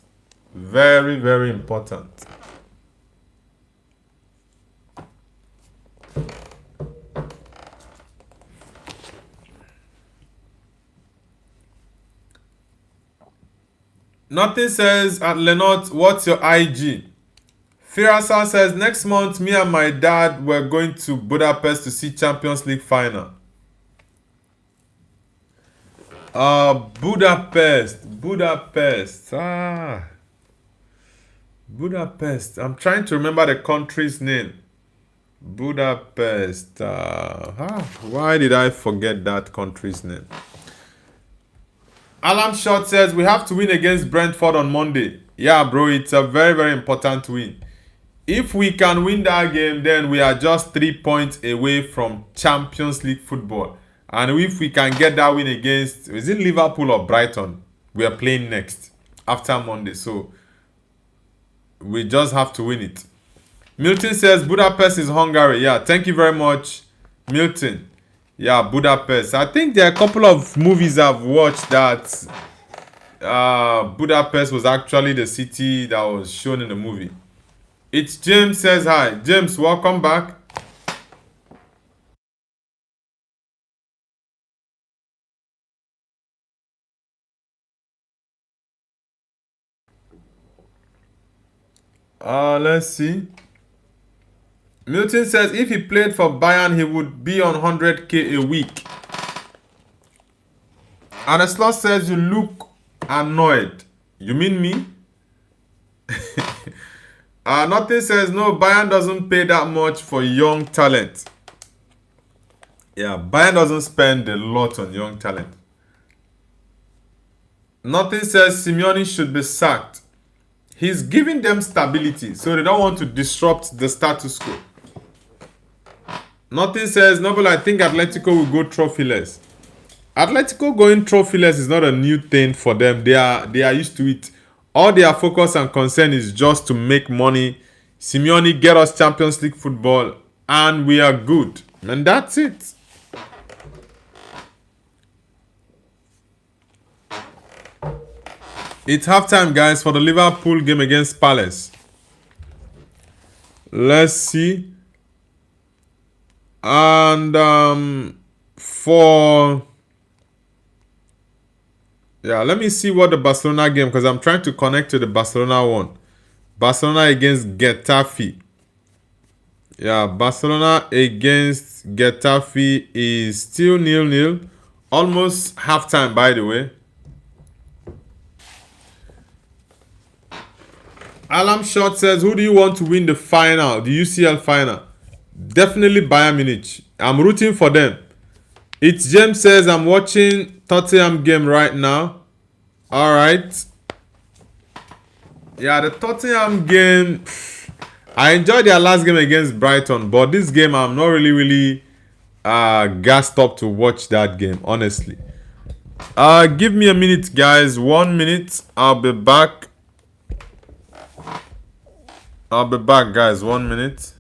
Very, very important. Nothing says at Lenot, what's your IG? Firasa says, next month, me and my dad were going to Budapest to see Champions League final. Budapest. Budapest. I'm trying to remember the country's name. Budapest. Why did I forget that country's name? Alarm Shot says, we have to win against Brentford on Monday. Yeah, bro, it's a very, very important win. If we can win that game, then we are just 3 points away from Champions League football. And if we can get that win against, is it Liverpool or Brighton? We are playing next after Monday. So we just have to win it. Milton says Budapest is Hungary. Yeah, thank you very much, Milton. Yeah, Budapest. I think there are a couple of movies I've watched that Budapest was actually the city that was shown in the movie. It's James says hi. James, welcome back. Let's see. Milton says if he played for Bayern, he would be on 100k a week. And the slot says you look annoyed. You mean me? Nothing says no, Bayern doesn't pay that much for young talent. Yeah, Bayern doesn't spend a lot on young talent. Nothing says Simeone should be sacked. He's giving them stability, so they don't want to disrupt the status quo. Nothing says, Noble, I think Atletico will go trophyless. Atletico going trophyless is not a new thing for them. They are used to it. All their focus and concern is just to make money. Simeone get us Champions League football, and we are good. And that's it. It's halftime, guys, for the Liverpool game against Palace. Let's see. And let me see what the Barcelona game, because I'm trying to connect to the Barcelona one. Barcelona against Getafe. Yeah, Barcelona against Getafe is still 0-0. Almost halftime, by the way. Alarm Shot says, who do you want to win the final, the UCL final? Definitely Bayern Munich. I'm rooting for them. It's James says, I'm watching Tottenham game right now. Alright. Yeah, the Tottenham game, I enjoyed their last game against Brighton, but this game I'm not really gassed up to watch that game, honestly. Give me a minute, guys. 1 minute. I'll be back. Guys. 1 minute.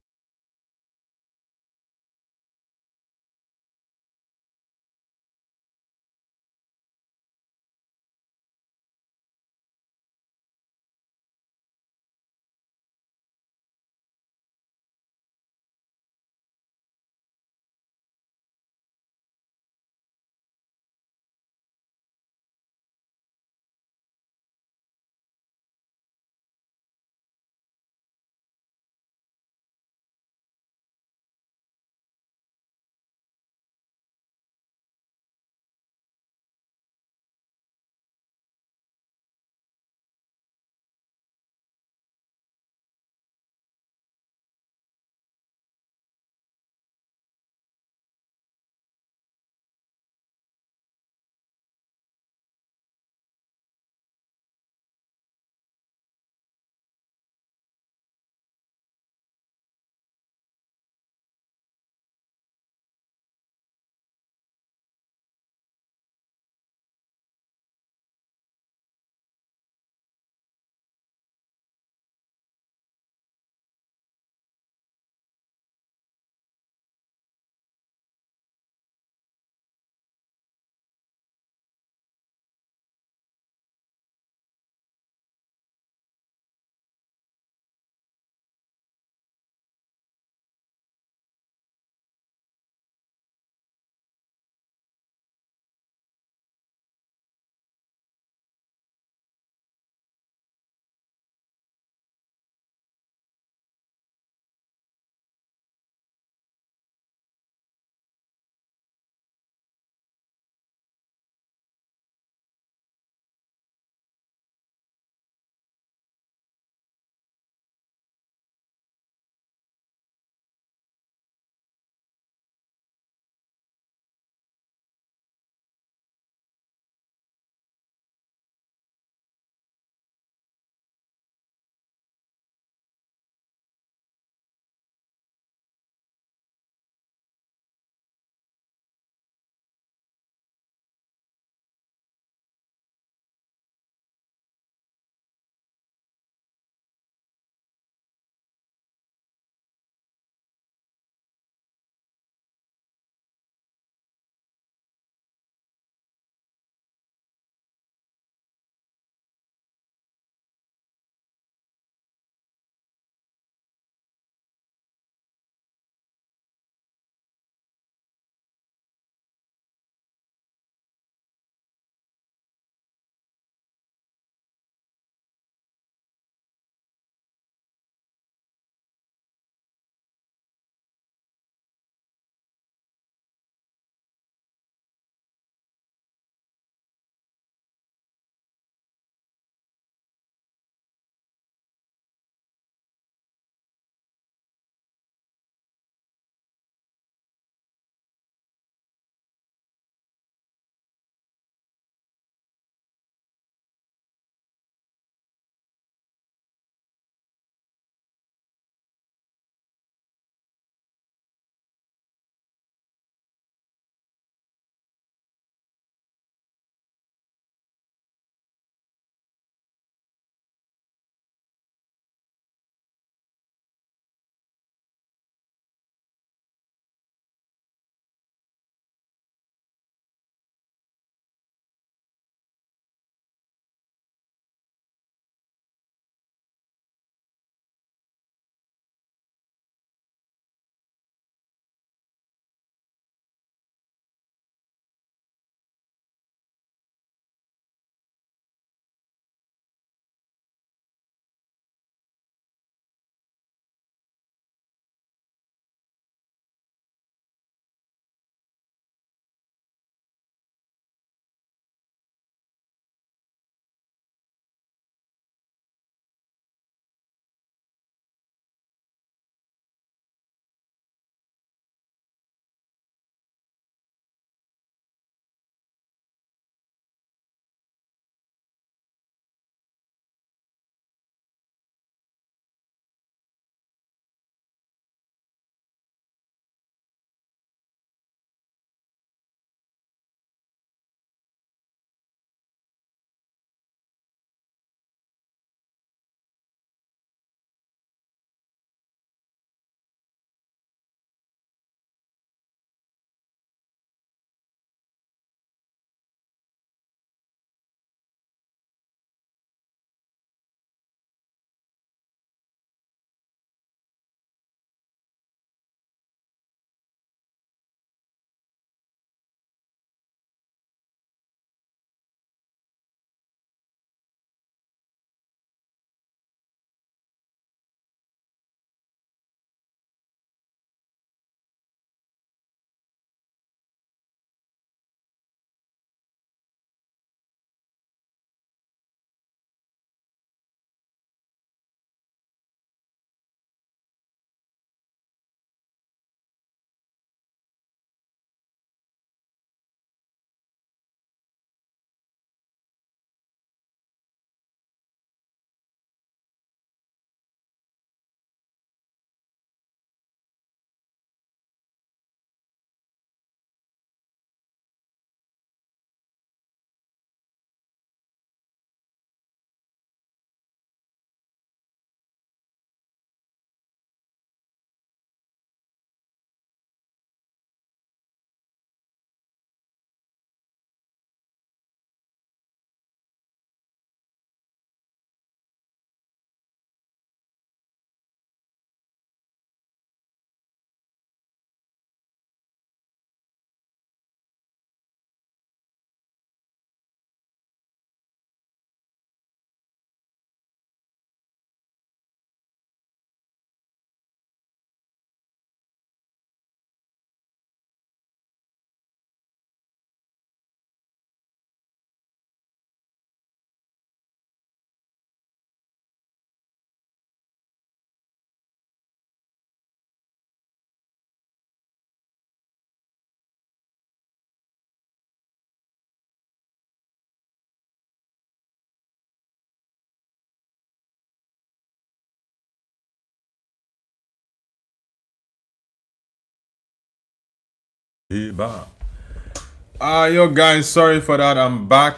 Yo guys, sorry for that. I'm back.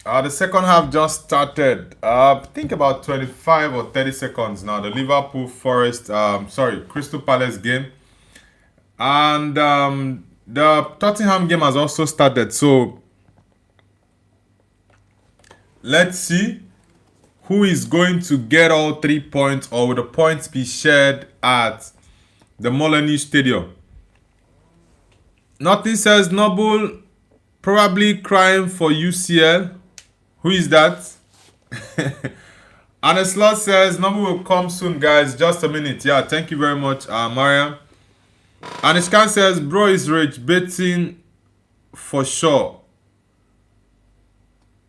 The second half just started. Think about 25 or 30 seconds now. The Liverpool Crystal Palace game. And the Tottenham game has also started. So let's see who is going to get all 3 points, or will the points be shared at the Molineux Stadium. Nothing says Noble probably crying for UCL. Who is that? And a slot says Noble will come soon, guys. Just a minute. Yeah, thank you very much, Mariam. And Ishkan says bro is rich betting for sure.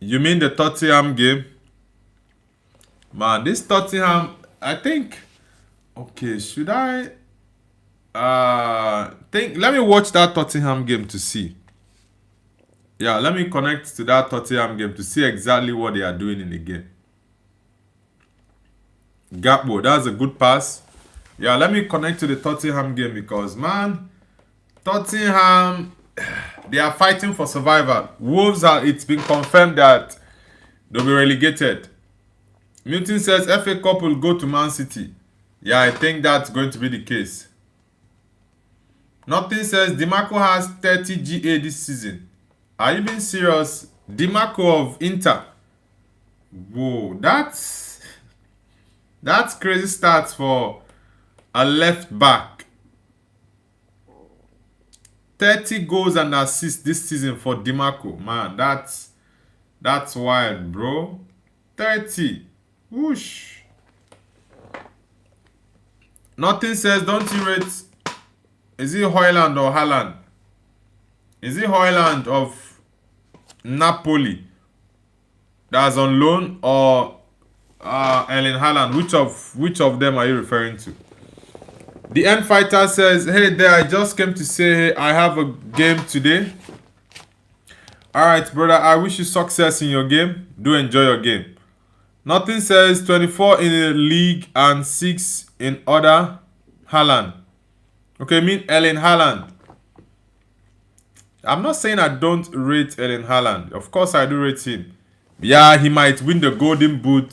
You mean the Tottenham game? Man, this Tottenham, I think. Okay, should I? Let me watch that Tottenham game to see. Yeah, let me connect to that Tottenham game to see exactly what they are doing in the game. Gakpo, that's a good pass. Yeah, let me connect to the Tottenham game because, man, Tottenham, they are fighting for survival. Wolves, it's been confirmed that they'll be relegated. Milton says FA Cup will go to Man City. Yeah, I think that's going to be the case. Nothing says DiMarco has 30 GA this season. Are you being serious? DiMarco of Inter. Whoa, that's crazy stats for a left back. 30 goals and assists this season for DiMarco. Man, that's wild, bro. 30. Whoosh. Nothing says, don't you rate... Is it Højlund or Haaland? Is it Højlund of Napoli that's on loan, or Erling Haaland? Which of them are you referring to? The End Fighter says, hey there, I just came to say hey, I have a game today. Alright, brother, I wish you success in your game. Do enjoy your game. Nothing says 24 in the league and 6 in other. Haaland. Okay, I mean Erling Haaland. I'm not saying I don't rate Erling Haaland. Of course I do rate him. Yeah, he might win the Golden Boot.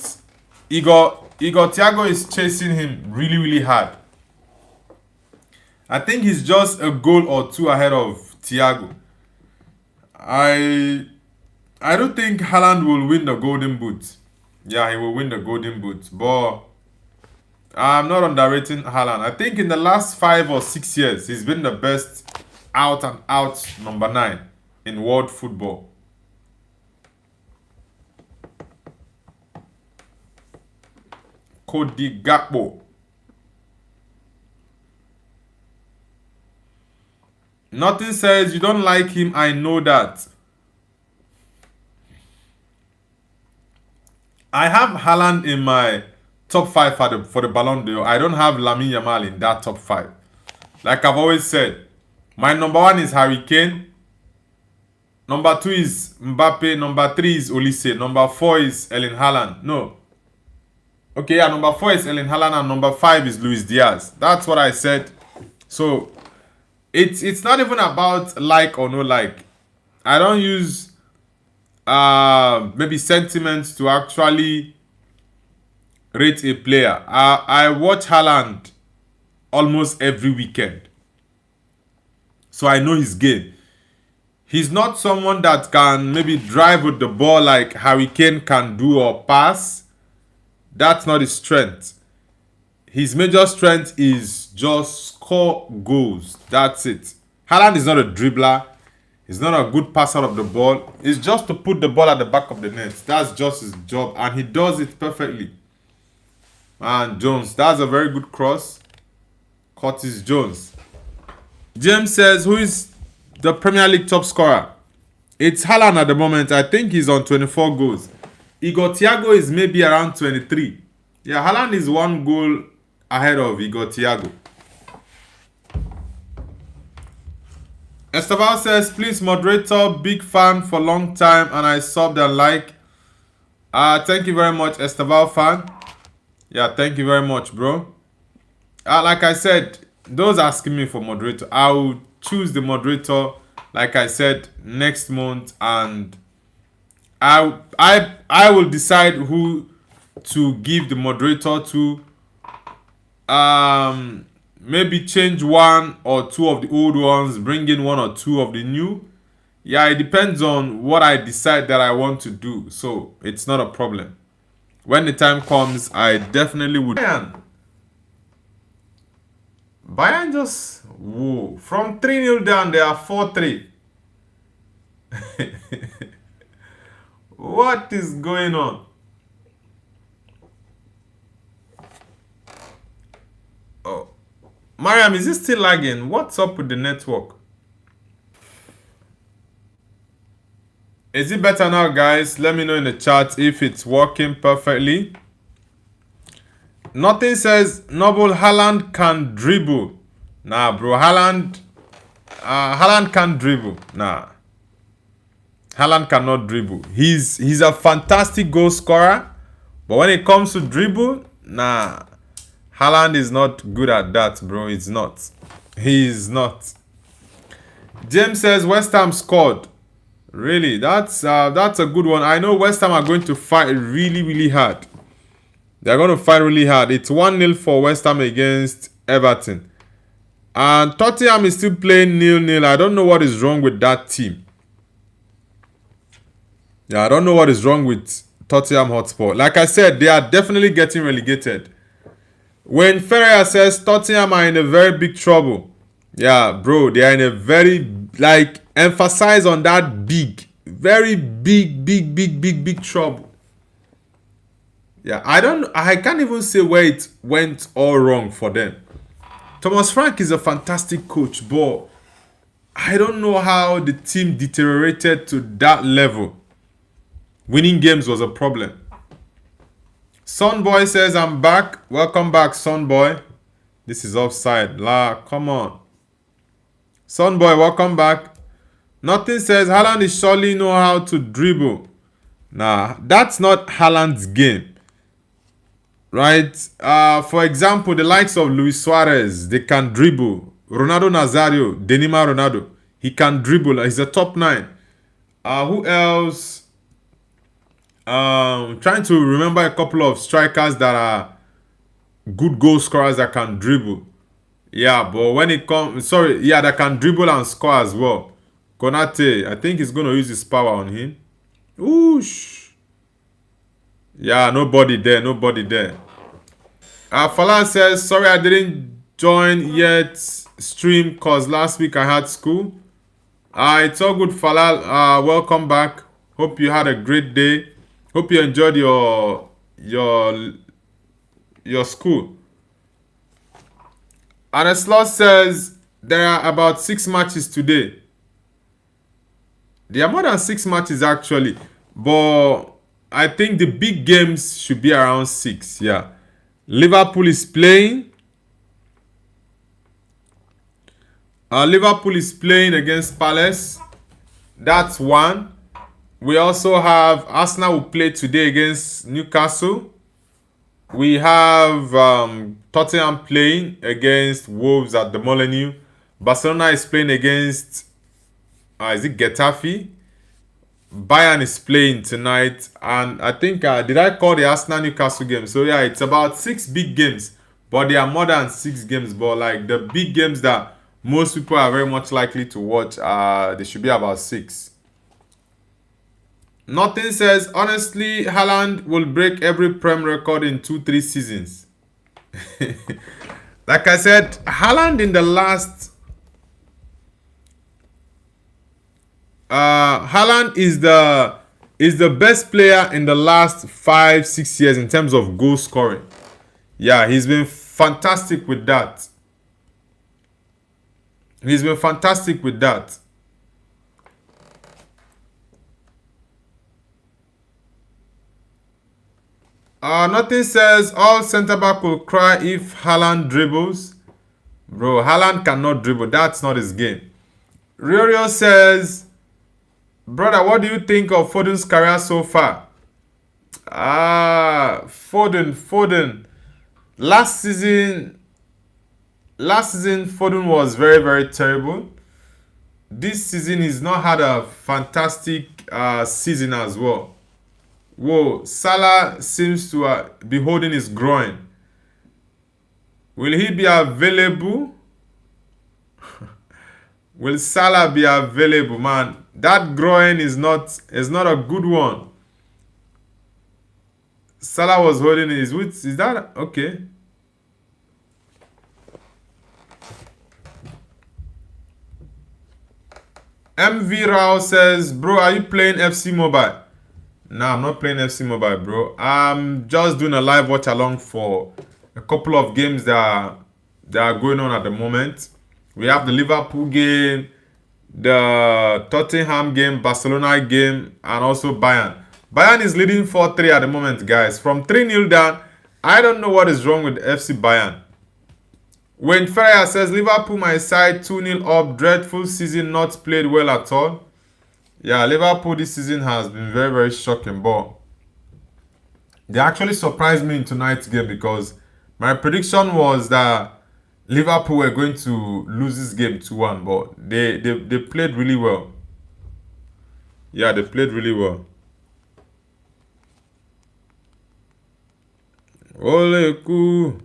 Igor Thiago is chasing him really, really hard. I think he's just a goal or two ahead of Thiago. I don't think Haaland will win the Golden Boot. Yeah, he will win the Golden Boot. But I'm not underrating Haaland. I think in the last 5 or 6 years, he's been the best out and out number 9 in world football. Cody Gakpo. Nothing says you don't like him. I know that. I have Haaland in my top 5 for the Ballon d'Or. I don't have Lamine Yamal in that top 5. Like I've always said, my number 1 is Harry Kane. Number 2 is Mbappe. Number 3 is Olise. Number 4 is Erling Haaland. No. Okay, yeah, number 4 is Erling Haaland and number 5 is Luis Diaz. That's what I said. So, it's not even about like or no like. I don't use maybe sentiments to actually rate a player. I watch Haaland almost every weekend. So I know his game. He's not someone that can maybe drive with the ball like Harry Kane can do or pass. That's not his strength. His major strength is just score goals. That's it. Haaland is not a dribbler. He's not a good passer of the ball. It's just to put the ball at the back of the net. That's just his job. And he does it perfectly. And Jones, that's a very good cross. Curtis Jones. James says, who is the Premier League top scorer? It's Haaland at the moment. I think he's on 24 goals. Igor Thiago is maybe around 23. Yeah, Haaland is 1 goal ahead of Igor Thiago. Esteval says, please moderator, big fan for long time and I subbed and like. Thank you very much, Esteval fan. Yeah, thank you very much, bro. Like I said, those asking me for moderator, I will choose the moderator, like I said, next month, and I will decide who to give the moderator to. Maybe change one or two of the old ones, bring in one or two of the new. Yeah, it depends on what I decide that I want to do. So it's not a problem. When the time comes, I definitely would. Bayern just whoa. From 3-0 down, they are 4-3. What is going on? Oh, Mariam, is it still lagging? What's up with the network? Is it better now, guys? Let me know in the chat if it's working perfectly. Nothing says Noble Haaland can dribble. Nah, bro. Haaland can't dribble. Nah. Haaland cannot dribble. He's a fantastic goal scorer. But when it comes to dribble, nah. Haaland is not good at that, bro. It's not. He is not. James says West Ham scored. Really? That's a good one. I know West Ham are going to fight really, really hard. They're going to fight really hard. It's 1-0 for West Ham against Everton. And Tottenham is still playing 0-0. I don't know what is wrong with that team. Yeah, I don't know what is wrong with Tottenham Hotspur. Like I said, they are definitely getting relegated. When Ferreira says Tottenham are in a very big trouble. Yeah, bro, they are in a very, like, emphasize on that big. Very big trouble. Yeah, I can't even say where it went all wrong for them. Thomas Frank is a fantastic coach, but I don't know how the team deteriorated to that level. Winning games was a problem. Sunboy says, I'm back. Welcome back, Sunboy. This is offside. La, come on. Sunboy, welcome back. Nothing says Haaland is surely know how to dribble. Nah, that's not Haaland's game. Right? For example, the likes of Luis Suarez, they can dribble. Ronaldo Nazario, Denima Ronaldo, he can dribble. He's a top 9. Who else? Trying to remember a couple of strikers that are good goal scorers that can dribble. Yeah, but when it comes, that can dribble and score as well. Konate, I think he's going to use his power on him. Oosh. Yeah, nobody there. Falan says, sorry I didn't join yet stream because last week I had school. It's all good, Falal. Welcome back. Hope you had a great day. Hope you enjoyed your school. Aneslot says there are about 6 matches today. There are more than 6 matches actually, but I think the big games should be around 6. Yeah, Liverpool is playing. Liverpool is playing against Palace. That's one. We also have Arsenal will play today against Newcastle. We have Tottenham playing against Wolves at the Molineux. Barcelona is playing against is it Getafe? Bayern is playing tonight, and I think did I call the Arsenal Newcastle game? So yeah, it's about 6 big games, but there are more than 6 games. But like the big games that most people are very much likely to watch, they should be about 6. Nothing says honestly Haaland will break every Prem record in 2-3 seasons. Like I said, Haaland in the last Haaland is the best player in the last 5-6 years in terms of goal scoring. Yeah, he's been fantastic with that. Nothing says all centre back will cry if Haaland dribbles. Bro, Haaland cannot dribble. That's not his game. Riorio says, brother, what do you think of Foden's career so far? Foden. Last season Foden was very, very terrible. this season he's not had a fantastic season as well. Whoa, Salah seems to be holding his groin. Will he be available? Will Salah be available, man? That groin is not a good one. Salah was holding his with. Is that okay? MV Rao says, bro, are you playing FC Mobile? Nah, I'm not playing FC Mobile, bro. I'm just doing a live watch along for a couple of games that are going on at the moment. We have the Liverpool game, the Tottenham game, Barcelona game, and also Bayern. Bayern is leading 4-3 at the moment, guys. From 3-0 down, I don't know what is wrong with FC Bayern. Wayne Ferreira says, Liverpool, my side, 2-0 up. Dreadful season, not played well at all. Yeah, Liverpool this season has been very, very shocking. But they actually surprised me in tonight's game because my prediction was that Liverpool were going to lose this game 2-1. But they played really well. Yeah, they played really well. Ole cool.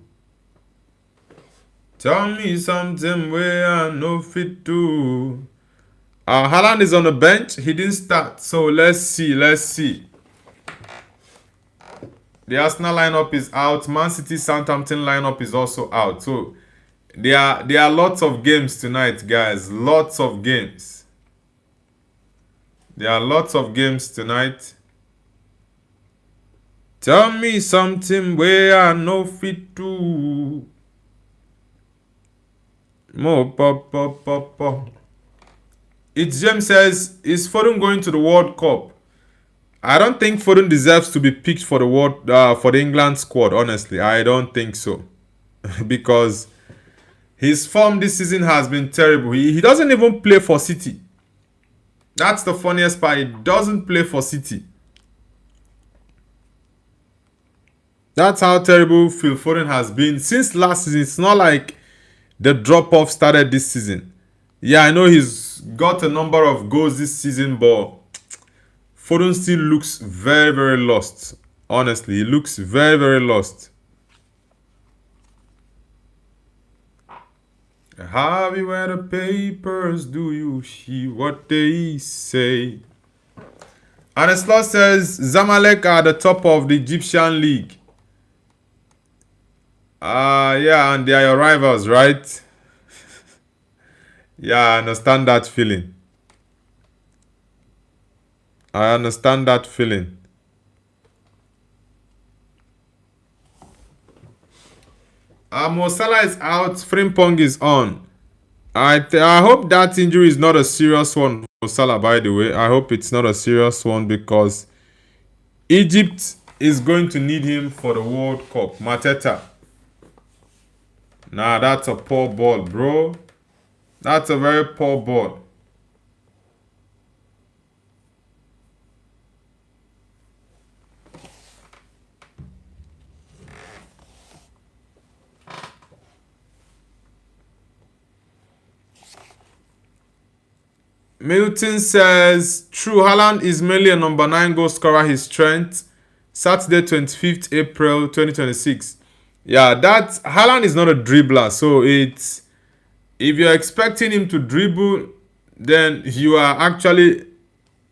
Tell me something where I know fit to. Haaland is on the bench. He didn't start. So let's see. The Arsenal lineup is out. Man City Southampton lineup is also out. So there are lots of games tonight, guys. Lots of games. There are lots of games tonight. Tell me something where I know fit to. More pop. It's James says, is Foden going to the World Cup? I don't think Foden deserves to be picked for the England squad. Honestly, I don't think so, because his form this season has been terrible. He doesn't even play for City. That's the funniest part. He doesn't play for City. That's how terrible Phil Foden has been since last season. It's not like the drop-off started this season. Yeah, I know he's got a number of goals this season, but Foden still looks very, very lost. Honestly, he looks very, very lost. Have you read the papers? Do you hear what they say? Anesla says Zamalek are the top of the Egyptian league. Yeah, and they are your rivals, right? Yeah, I understand that feeling. Mo Salah is out. Frimpong is on. I hope that injury is not a serious one for Salah, by the way. I hope it's not a serious one because Egypt is going to need him for the World Cup. Mateta. Nah, that's a poor ball, bro. That's a very poor ball. Milton says, true, Haaland is mainly a number 9 goal scorer, his strength. Saturday, 25th April 2026. Yeah, that Haaland is not a dribbler, so it's, if you're expecting him to dribble, then you are actually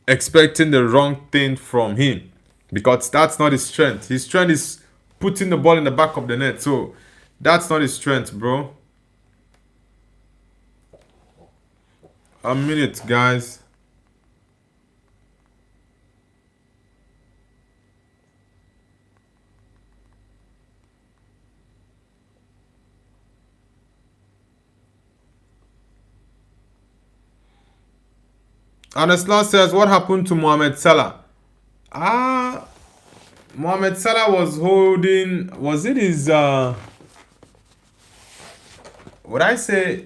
expecting the wrong thing from him, because that's not his strength. His strength is putting the ball in the back of the net, so that's not his strength, bro. A minute, guys. Anesla says, what happened to Mohamed Salah? Mohamed Salah was holding, was it his, would I say,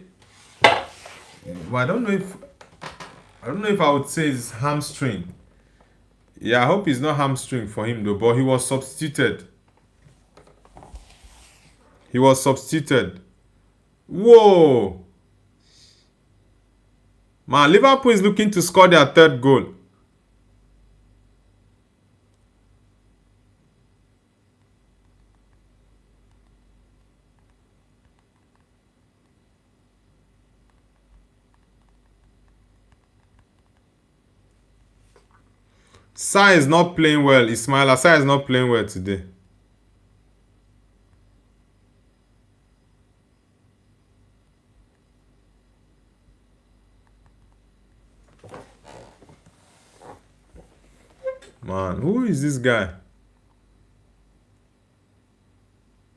well, I don't know if I would say it's hamstring. Yeah, I hope it's not hamstring for him though, but he was substituted. Whoa! Man, Liverpool is looking to score their third goal. Sai is not playing well. Ismail Sai is not playing well today. Man, who is this guy?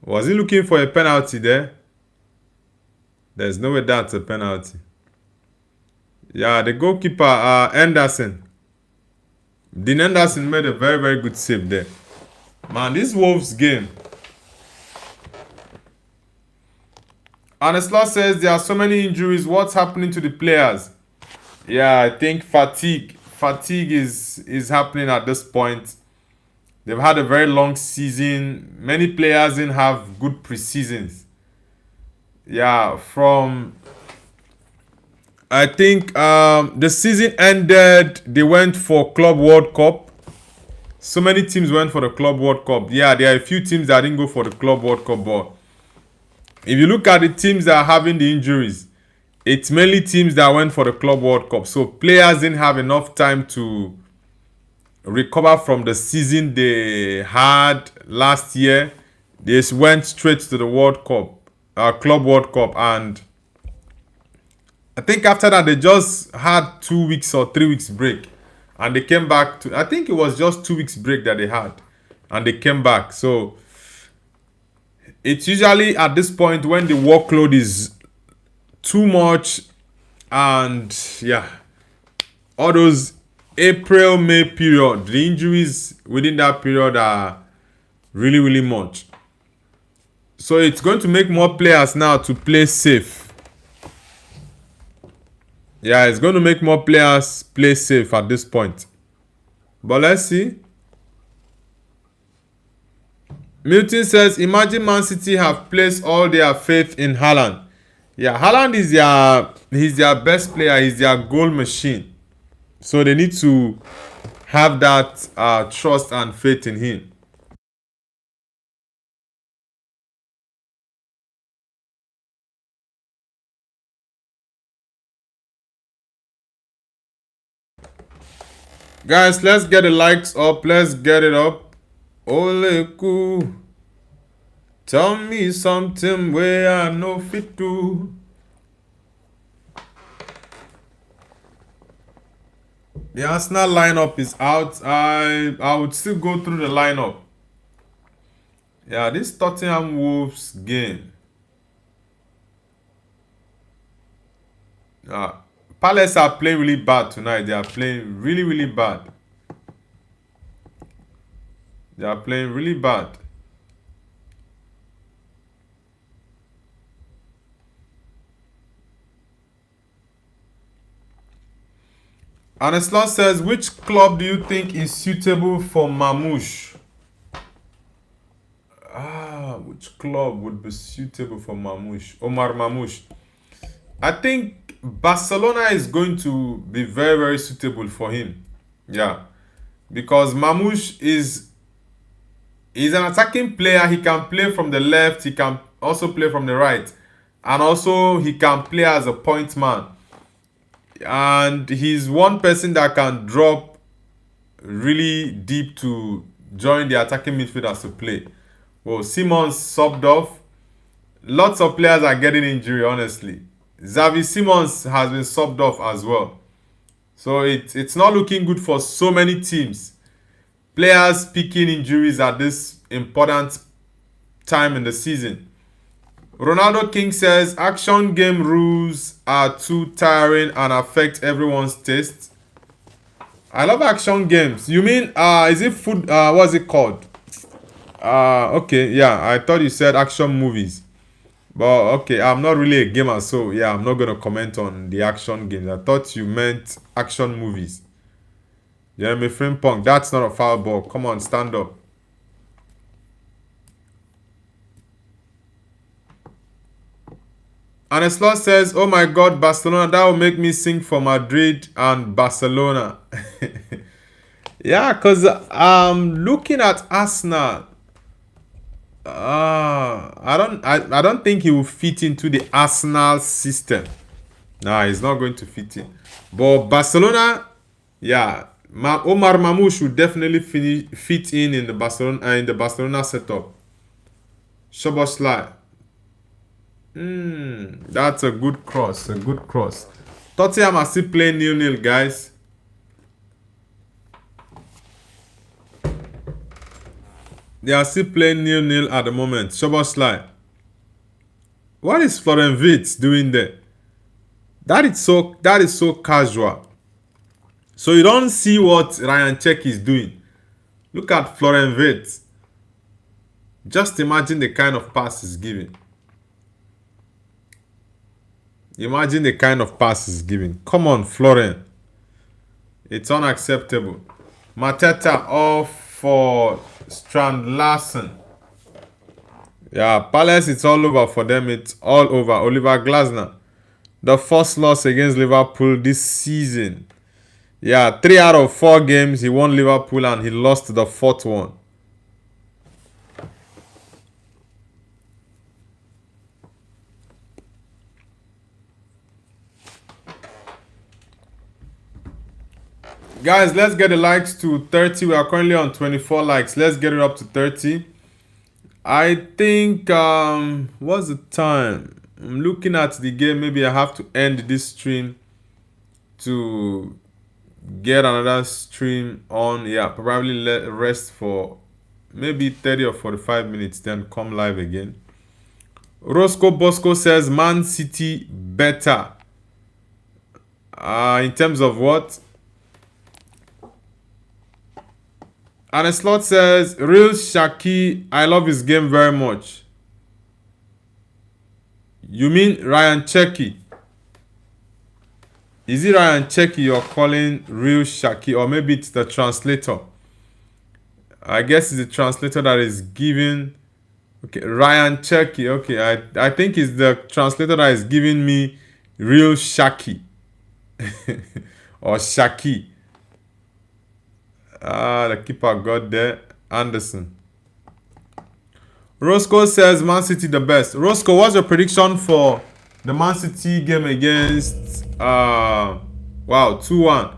Was he looking for a penalty there? There's no way that's a penalty. Yeah, the goalkeeper, Anderson. Dean Anderson made a very, very good save there. Man, this Wolves game. Anislaw says there are so many injuries. What's happening to the players? Yeah, I think fatigue is happening at this point. They've had a very long season. Many players didn't have good preseasons. Yeah, from I think the season ended. They went for Club World Cup. So many teams went for the Club World Cup. Yeah, there are a few teams that didn't go for the Club World Cup, but if you look at the teams that are having the injuries, it's mainly teams that went for the Club World Cup. So players didn't have enough time to recover from the season they had last year. They went straight to the World Cup, Club World Cup, and I think after that they just had 2 weeks or 3 weeks break, and they came back to. I think it was just 2 weeks break that they had, and they came back. So it's usually at this point when the workload is too much, and yeah, all those April, May period, the injuries within that period are really, really much. So it's going to make more players now to play safe. Yeah, it's going to make more players play safe at this point. But let's see. Milton says, imagine Man City have placed all their faith in Haaland. Yeah, Haaland is their best player. He's their goal machine. So they need to have that trust and faith in him. Guys, let's get the likes up. Let's get it up. Oleku. Tell me something where I know fit to. The Arsenal lineup is out. I would still go through the lineup. Yeah, this Tottenham Wolves game. Palace are playing really bad tonight. They are playing really, really bad. They are playing really bad. Anislaw says, which club do you think is suitable for Mamouche? Which club would be suitable for Mamouche? Omar Mamouche. I think Barcelona is going to be very, very suitable for him. Yeah. Because Mamouche is an attacking player. He can play from the left. He can also play from the right. And also he can play as a point man. And he's one person that can drop really deep to join the attacking midfielders to play. Well, Simons subbed off. Lots of players are getting injury, honestly. Xavi Simons has been subbed off as well. So it's not looking good for so many teams. Players picking injuries at this important time in the season. Ronaldo King says, action game rules are too tiring and affect everyone's taste. I love action games. You mean, is it food, what's it called? Okay, yeah, I thought you said action movies. But okay, I'm not really a gamer, so yeah, I'm not gonna comment on the action games. I thought you meant action movies. Jeremy Frimpong, that's not a foul ball. Come on, stand up. And a slot says, oh my God, Barcelona, that will make me sing for Madrid and Barcelona. Yeah, because I'm looking at Arsenal. I don't think he will fit into the Arsenal system. Nah, he's not going to fit in. But Barcelona, yeah, Omar Mamouche should definitely fit in the Barcelona setup. Szoboszlai. That's a good cross. A good cross. Tottenham are still playing 0-0, guys. They are still playing 0-0 at the moment. Szoboszlai. What is Florian Wirtz doing there? That is so casual. So you don't see what Ryan Cech is doing. Look at Florian Wirtz. Just imagine the kind of pass he's giving. Imagine the kind of pass he's giving. Come on, Florian. It's unacceptable. Mateta off for Strand Larsen. Yeah, Palace, it's all over for them. It's all over. Oliver Glasner. The first loss against Liverpool this season. Yeah, 3 out of 4 games he won Liverpool and he lost the 4th one. Guys, let's get the likes to 30. We are currently on 24 likes. Let's get it up to 30. I think, what's the time? I'm looking at the game. Maybe I have to end this stream to get another stream on. Yeah, probably let rest for maybe 30 or 45 minutes, then come live again. Roscoe Bosco says Man City better. In terms of what? And a slot says, real Shaki, I love his game very much. You mean Ryan Cech? Is it Ryan Cech you're calling real Shaki? Or maybe it's the translator. I guess it's the translator that is giving... Okay, Ryan Cech. Okay, I think it's the translator that is giving me real Shaki. Or Shaki. The keeper got there. Anderson. Roscoe says Man City the best. Roscoe, what's your prediction for the Man City game against 2-1.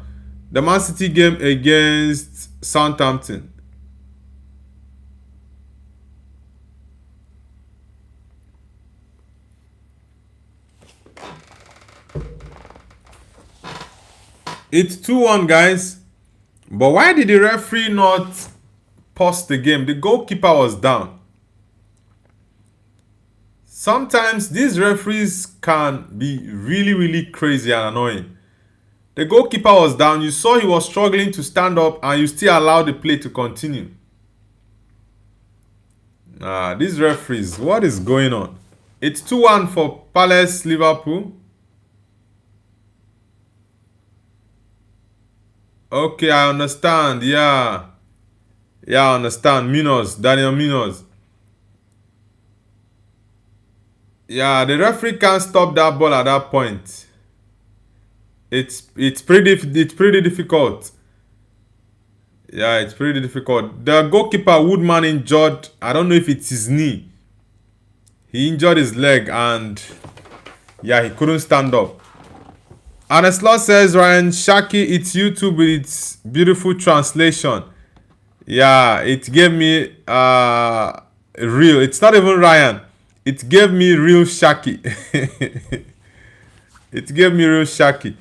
The Man City game against Southampton. It's 2-1, guys. But why did the referee not pause the game? The goalkeeper was down. Sometimes these referees can be really, really crazy and annoying. The goalkeeper was down. You saw he was struggling to stand up and you still allowed the play to continue. These referees, what is going on? It's 2-1 for Palace Liverpool. Okay, I understand. Yeah, I understand. Daniel Munoz. Yeah, the referee can't stop that ball at that point. It's pretty difficult. Yeah, it's pretty difficult. The goalkeeper Woodman injured. I don't know if it's his knee. He injured his leg and yeah, he couldn't stand up. And a slot says, Ryan Shaki, it's YouTube with its beautiful translation. Yeah, it gave me real. It's not even Ryan. It gave me real Shaki. It gave me real Shaki.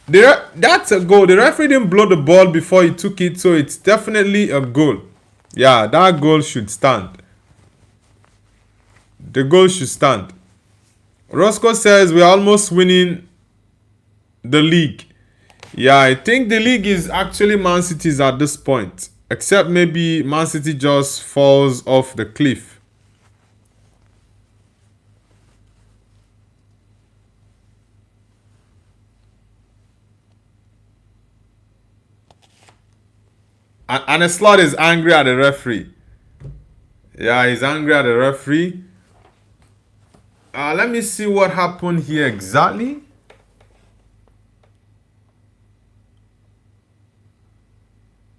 That's a goal. The referee didn't blow the ball before he took it, so it's definitely a goal. Yeah, that goal should stand. The goal should stand. Roscoe says we're almost winning the league. Yeah, I think the league is actually Man City's at this point. Except maybe Man City just falls off the cliff. And a slot is angry at the referee. Yeah, he's angry at the referee. Let me see what happened here exactly.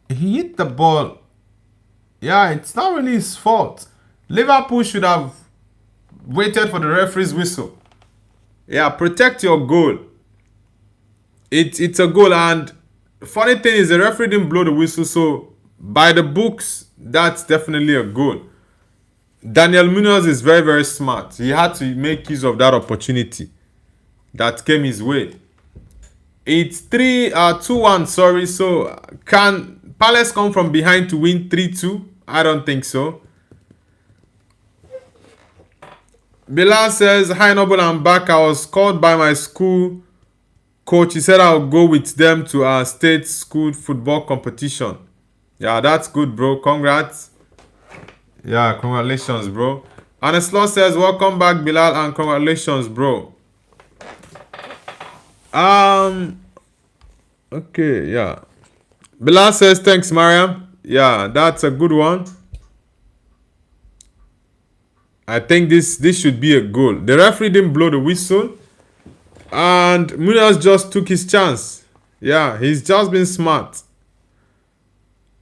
He hit the ball. Yeah, it's not really his fault. Liverpool should have waited for the referee's whistle. Yeah, protect your goal. It's a goal, and funny thing is the referee didn't blow the whistle, so by the books, that's definitely a goal. Daniel Munoz is very, very smart. He had to make use of that opportunity that came his way. It's 2-1, sorry. So can Palace come from behind to win 3-2? I don't think so. Bilal says, hi Noble, I'm back. I was called by my school coach. He said I'll go with them to our state school football competition. Yeah, that's good, bro. Congrats. Yeah, congratulations, bro. Aneslaw says, welcome back, Bilal, and congratulations, bro. Okay, yeah. Bilal says, thanks, Mariam. Yeah, that's a good one. I think this should be a goal. The referee didn't blow the whistle, and Munoz just took his chance. Yeah, he's just been smart.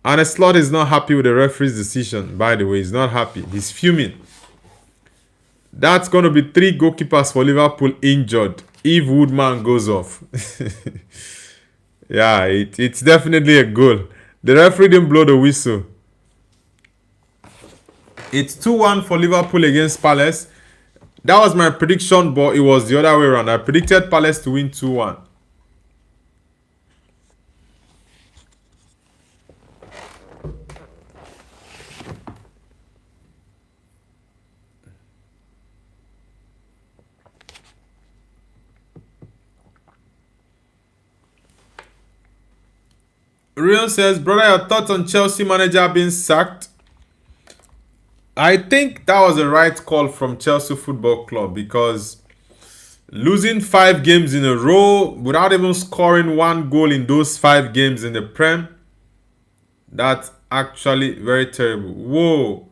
And a slot is not happy with the referee's decision, by the way. He's not happy. He's fuming. That's going to be 3 goalkeepers for Liverpool injured if Woodman goes off. Yeah, it's definitely a goal. The referee didn't blow the whistle. It's 2-1 for Liverpool against Palace. That was my prediction, but it was the other way around. I predicted Palace to win 2-1. Real says, brother, your thoughts on Chelsea manager being sacked? I think that was the right call from Chelsea Football Club, because losing 5 games in a row without even scoring 1 goal in those 5 games in the Prem, that's actually very terrible. Whoa.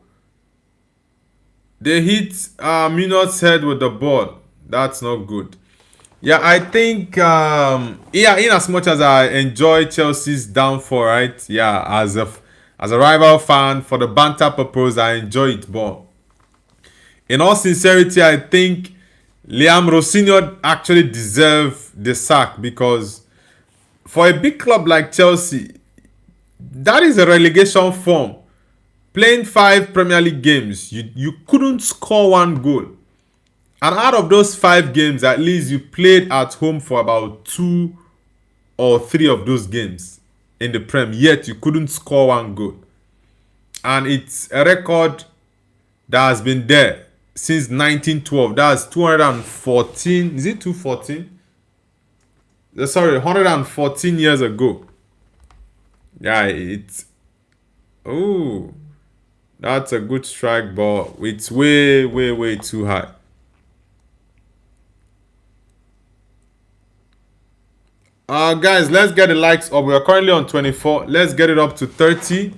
They hit Munoz's head with the ball. That's not good. Yeah, I think, yeah, in as much as I enjoy Chelsea's downfall, right? Yeah, as a rival fan, for the banter purpose, I enjoy it. But in all sincerity, I think Liam Rosinho actually deserves the sack, because for a big club like Chelsea, that is a relegation form. Playing 5 Premier League games, you couldn't score 1 goal. And out of those 5 games, at least you played at home for about 2 or 3 of those games in the Prem, yet you couldn't score 1 goal. And it's a record that has been there since 1912. That's 214. Is it 214? Sorry, 114 years ago. Yeah, it's... Oh, that's a good strike, but it's way, way, way too high. Guys, let's get the likes up. We are currently on 24. Let's get it up to 30.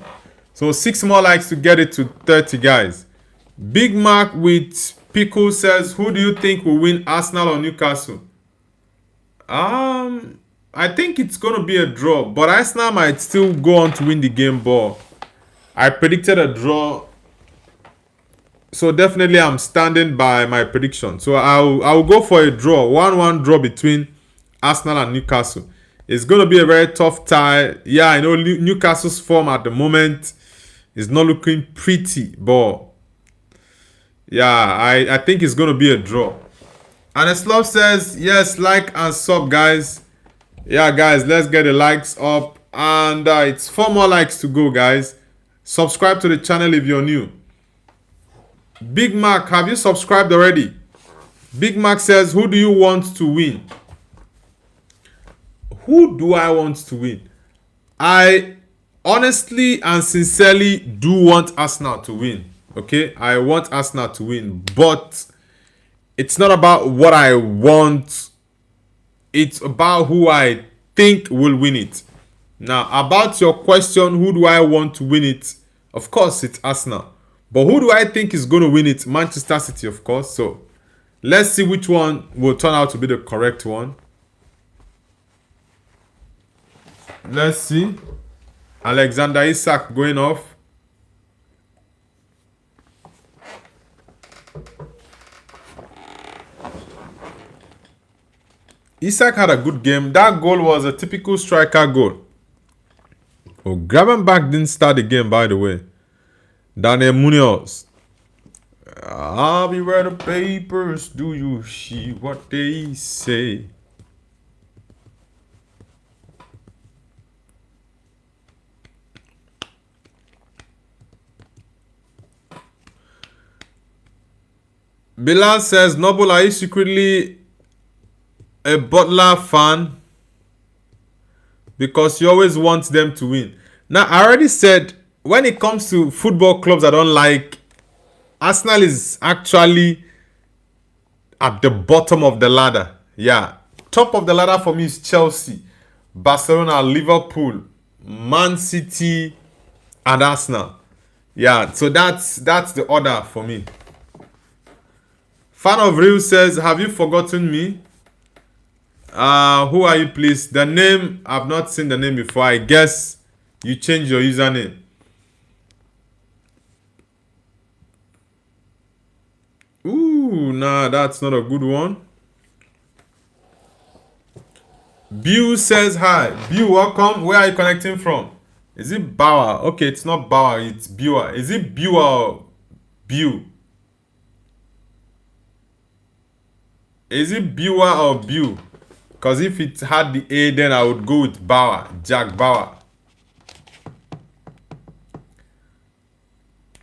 So 6 more likes to get it to 30, guys. Big Mark with Pickle says, who do you think will win, Arsenal or Newcastle? I think it's going to be a draw, but Arsenal might still go on to win the game, but I predicted a draw. So definitely I'm standing by my prediction. So I'll go for a draw. 1-1 draw between Arsenal and Newcastle. It's going to be a very tough tie. Yeah, I know Newcastle's form at the moment is not looking pretty, but yeah, I think it's going to be a draw. And Aneslaw says, yes, like and sub, guys. Yeah, guys, let's get the likes up. And it's 4 more likes to go, guys. Subscribe to the channel if you're new. Big Mac, have you subscribed already? Big Mac says, who do you want to win? Who do I want to win? I honestly and sincerely do want Arsenal to win. Okay? I want Arsenal to win. But it's not about what I want. It's about who I think will win it. Now, about your question, who do I want to win it? Of course, it's Arsenal. But who do I think is going to win it? Manchester City, of course. So, Let's see which one will turn out to be the correct one. Let's see. Alexander Isak going off. Isak had a good game. That goal was a typical striker goal. Oh, Gravenberch didn't start the game, by the way. Daniel Munoz. I'll be where the papers. Do you see what they say? Bilal says, Noble, are you secretly a Butler fan? Because you always want them to win. Now, I already said, when it comes to football clubs I don't like, Arsenal is actually at the bottom of the ladder. Yeah. Top of the ladder for me is Chelsea, Barcelona, Liverpool, Man City, and Arsenal. Yeah, so that's the order for me. Fan of Real says, have you forgotten me? Who are you, please? The name, I've not seen the name before. I guess you changed your username. Ooh, nah, that's not a good one. Bew says hi. Bew, welcome. Where are you connecting from? Is it Bauer? Okay, it's not Bauer, it's Bewer. Is it Bewer or Bew? Is it Bewer or Bew? Because if it had the A, then I would go with Bauer. Jack Bauer.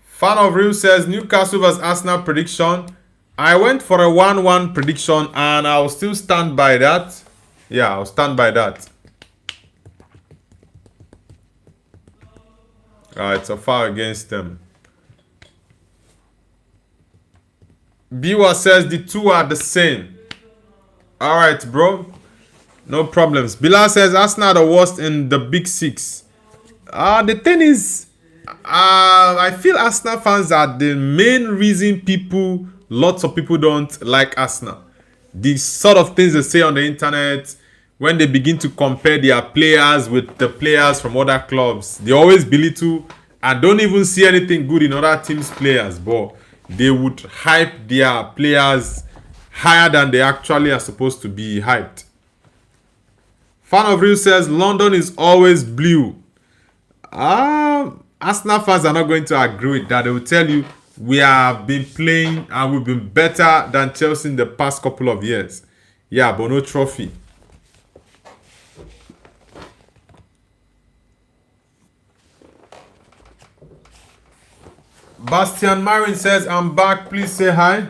Fan of Real says, Newcastle vs Arsenal prediction. I went for a 1-1 prediction and I'll still stand by that. Yeah, I'll stand by that. It's a foul against them. Biwa says the two are the same. Alright, bro. No problems. Bilal says Arsenal are the worst in the Big Six. The thing is, I feel Arsenal fans are the main reason lots of people don't like Arsenal. The sort of things they say on the internet, when they begin to compare their players with the players from other clubs, they always belittle and don't even see anything good in other teams' players, but they would hype their players higher than they actually are supposed to be hyped. Fan of Real says London is always blue. Arsenal fans are not going to agree with that. They will tell you we have been playing and we've been better than Chelsea in the past couple of years. Yeah, but no trophy. Bastian Marin says, I'm back. Please say hi.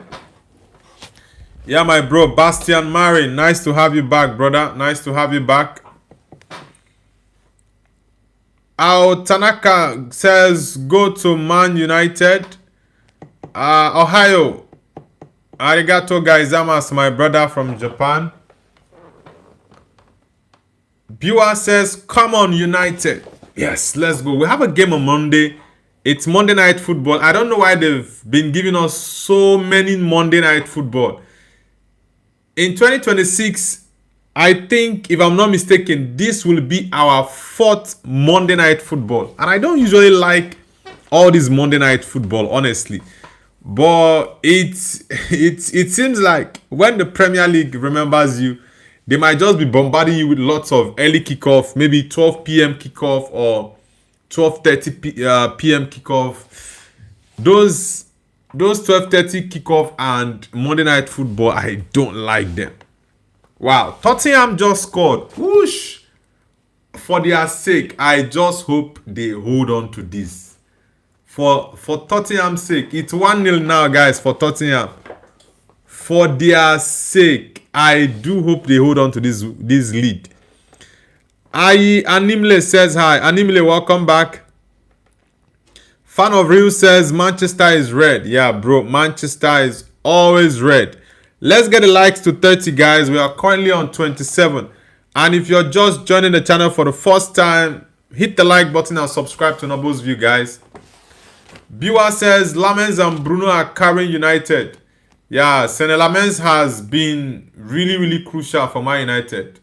Yeah, my bro, Bastian Marin. Nice to have you back, brother. Nice to have you back. Ao Tanaka says, go to Man United. Ohio. Arigato gaizamas, my brother from Japan. Biwa says, come on, United. Yes, let's go. We have a game on Monday. It's Monday Night Football. I don't know why they've been giving us so many Monday Night Football. In 2026, I think, if I'm not mistaken, this will be our 4th Monday Night Football. And I don't usually like all this Monday Night Football, honestly. But it seems like when the Premier League remembers you, they might just be bombarding you with lots of early kickoff, maybe 12 p.m. kickoff or 12:30 p.m. kickoff. Those 12:30 kickoff and Monday Night Football, I don't like them. Wow, Tottenham just scored. Whoosh! For their sake, I just hope they hold on to this. For Tottenham's sake, it's 1-0 now, guys, for Tottenham. For their sake, I do hope they hold on to this lead. Animle says hi. Animle, welcome back. Fan of Real says Manchester is red. Yeah, bro. Manchester is always red. Let's get the likes to 30, guys. We are currently on 27. And if you're just joining the channel for the first time, hit the like button and subscribe to Noble's View, guys. Biwa says Lamens and Bruno are carrying United. Yeah, Senne Lammens has been really, really crucial for Man United.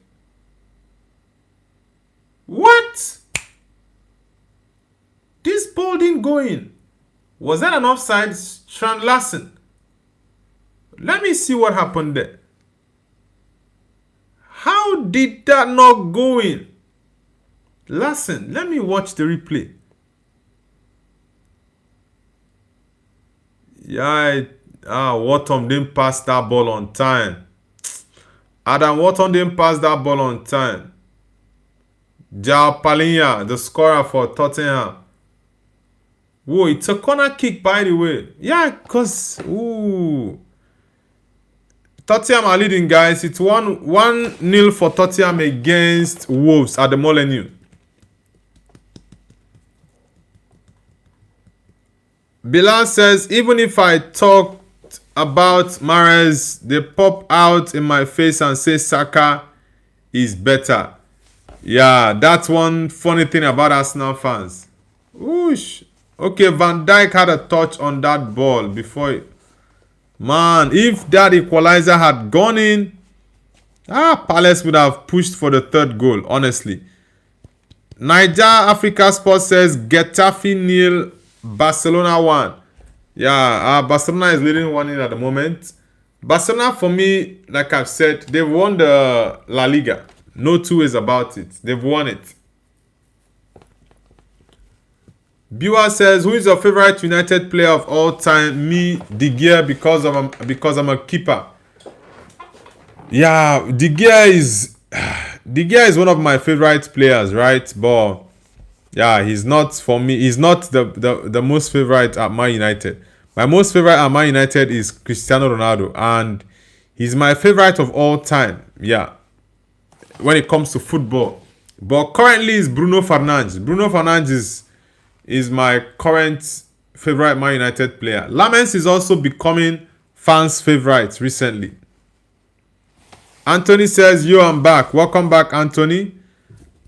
What? This ball didn't go in. Was that an offside? Strand Larsen. Let me see what happened there. How did that not go in? Larsen, let me watch the replay. Yeah, Wharton didn't pass that ball on time. Adam Wharton didn't pass that ball on time. João Palhinha, the scorer for Tottenham. Whoa, it's a corner kick, by the way. Yeah, because Tottenham are leading, guys. It's 1-0 for Tottenham against Wolves at the Molineux. Bilal says, even if I talked about Mahrez, they pop out in my face and say Saka is better. Yeah, that's one funny thing about Arsenal fans. Whoosh. Okay, Van Dijk had a touch on that ball before it. Man, if that equalizer had gone in, Palace would have pushed for the third goal, honestly. Niger Africa Sports says Getafe 0, Barcelona 1. Yeah, Barcelona is leading 1-0 at the moment. Barcelona, for me, like I've said, they've won the La Liga. No two ways about it. They've won it. Biwa says, who is your favorite United player of all time? Me, De Gea, because I'm a keeper. Yeah, De Gea is one of my favorite players, right? But yeah, he's not for me. He's not the most favorite at Man United. My most favorite at Man United is Cristiano Ronaldo, and he's my favorite of all time. Yeah, when it comes to football. But currently, it's Bruno Fernandes. Bruno Fernandes is my current favorite Man United player. Lammens is also becoming fans' favorite recently. Anthony says, yo, I'm back. Welcome back, Anthony.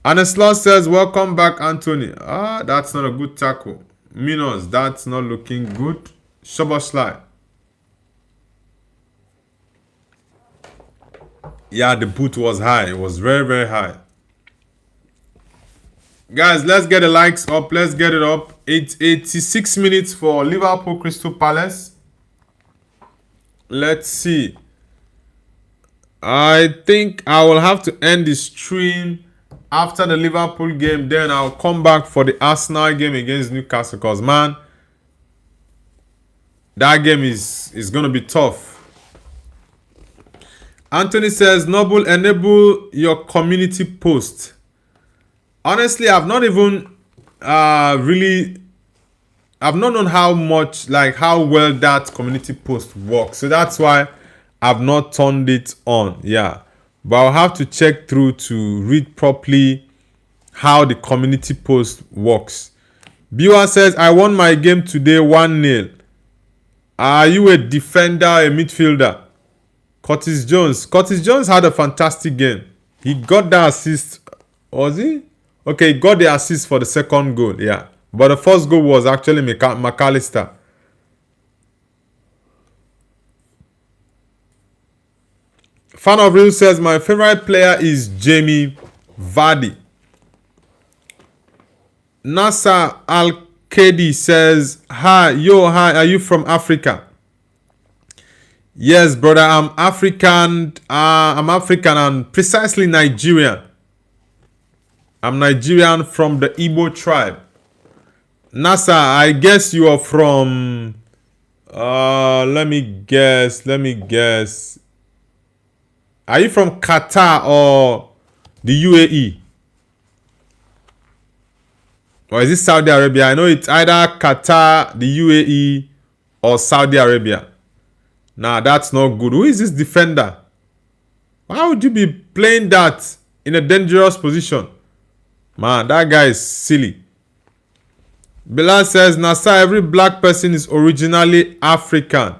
Anaslaw says, welcome back, Anthony. That's not a good tackle. Minos, that's not looking good. Szoboszlai. Yeah, the boot was high. It was very, very high. Guys, let's get the likes up. Let's get it up. It's 86 minutes for Liverpool Crystal Palace. Let's see. I think I will have to end the stream after the Liverpool game. Then I'll come back for the Arsenal game against Newcastle. Because, man, that game is going to be tough. Anthony says, Noble, enable your community post. Honestly, I've not even I've not known how well that community post works. So that's why I've not turned it on. Yeah. But I'll have to check through to read properly how the community post works. Biwa says, I won my game today 1-0. Are you a defender, a midfielder? Curtis Jones. Curtis Jones had a fantastic game. He got the assist. Was he? Okay, he got the assist for the second goal. Yeah. But the first goal was actually McAllister. Fan of Real says, my favorite player is Jamie Vardy. Nasser Al-Kedi says, hi, are you from Africa? Yes, brother, I'm African. I'm African and precisely Nigerian. I'm Nigerian from the Igbo tribe. Nasser, I guess you are from... Let me guess. Are you from Qatar or the UAE? Or is it Saudi Arabia? I know it's either Qatar, the UAE, or Saudi Arabia. Nah, that's not good. Who is this defender? Why would you be playing that in a dangerous position? Man, that guy is silly. Bilal says, Nasa, every black person is originally African.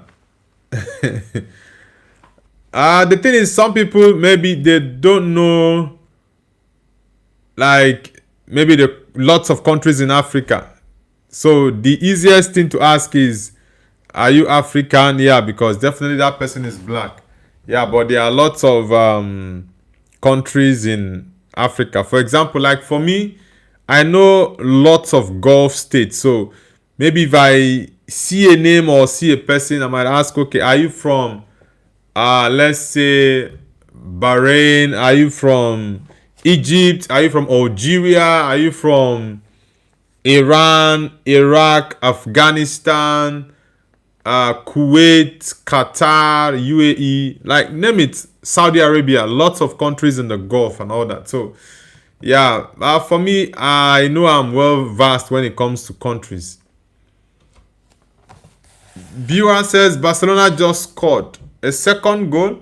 The thing is, some people, maybe they don't know, like, maybe there are lots of countries in Africa. So the easiest thing to ask is, Are you African? Yeah, because definitely that person is black. Yeah, but there are lots of countries in Africa. For example, like for me, I know lots of Gulf states. So maybe if I see a name or see a person, I might ask, okay, are you from let's say Bahrain? Are you from Egypt? Are you from Algeria? Are you from Iran, Iraq, Afghanistan, Kuwait, Qatar, UAE, like name it, Saudi Arabia, lots of countries in the Gulf and all that. So yeah, for me, I know I'm well versed when it comes to countries. Viewer says Barcelona just scored a second goal.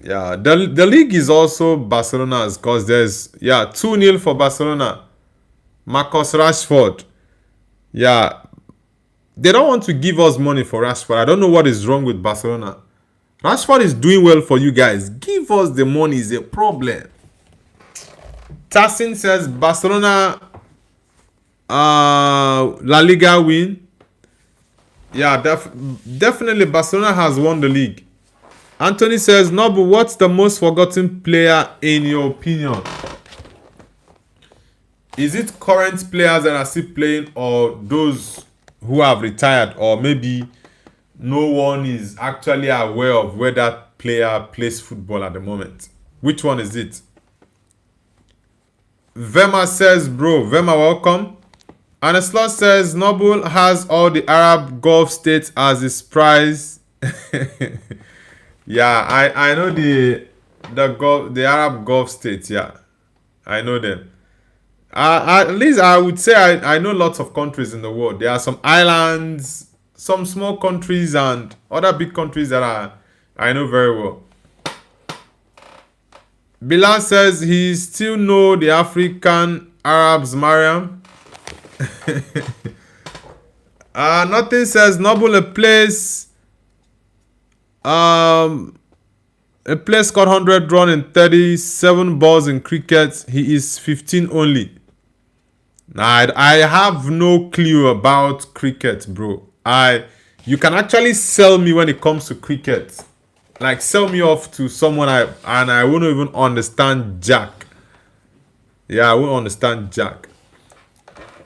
Yeah, the league is also Barcelona's because there's 2-0 for Barcelona. Marcus Rashford. Yeah, they don't want to give us money for Rashford. I don't know what is wrong with Barcelona. Rashford is doing well for you guys. Give us the money is a problem. Tassin says Barcelona La Liga win. Yeah, definitely Barcelona has won the league. Anthony says, Nobu, what's the most forgotten player in your opinion? Is it current players that are still playing or those who have retired, or maybe no one is actually aware of where that player plays football at the moment? Which one is it? Vema says, bro, Vema, welcome. Aneslot says, Noble has all the Arab Gulf states as his prize. Yeah, I know the Arab Gulf states. Yeah, I know them. At least I would say I know lots of countries in the world. There are some islands, some small countries, and other big countries that I know very well. Bilal says he still know the African Arabs, Mariam. Nothing says Noble a place scored 100 run in 37 balls in cricket. He is 15 only. I have no clue about cricket, bro. You can actually sell me when it comes to cricket. Like sell me off to someone I won't even understand jack. Yeah, I won't understand jack.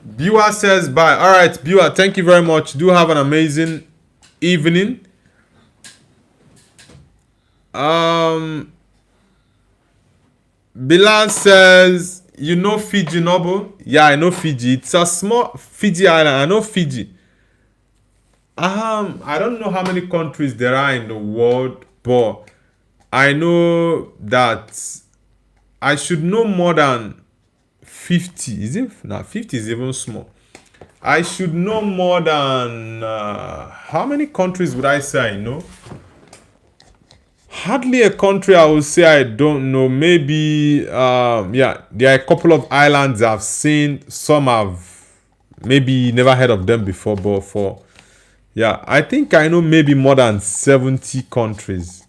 Biwa says bye. Alright, Biwa, thank you very much. Do have an amazing evening. Bilal says, you know Fiji, Noble? Yeah, I know Fiji. It's a small Fiji island. I know Fiji. I don't know how many countries there are in the world, but I know that I should know more than 50. Is it? No, 50 is even small. I should know more than how many countries would I say I know? Hardly a country I would say I don't know. Maybe there are a couple of islands I've seen. Some I've maybe never heard of them before, but I think I know maybe more than 70 countries.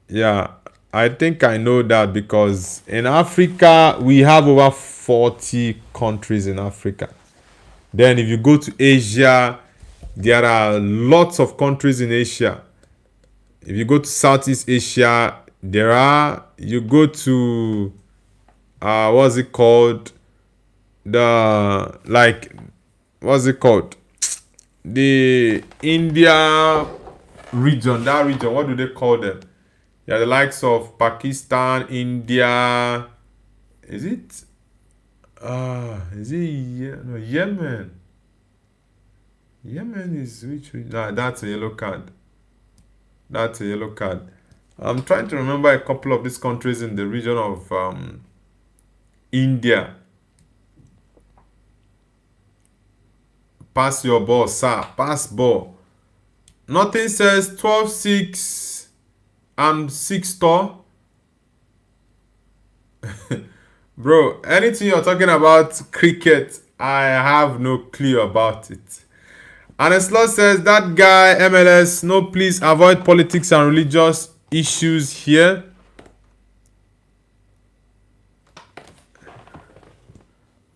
Yeah, I think I know that because in Africa we have over 40 countries in Africa. Then if you go to Asia, there are lots of countries in Asia. If you go to Southeast Asia, you go to what's it called? The India region, what do they call them? Yeah, the likes of Pakistan, India. Is it Yemen? Yemen is which? Nah, that's a yellow card. That's a yellow card. I'm trying to remember a couple of these countries in the region of India. Pass your ball, sir. Pass ball. Nothing says 12-6 and 6 tall. Bro, anything you're talking about cricket, I have no clue about it. And Slot says, that guy, MLS, no, please avoid politics and religious issues here.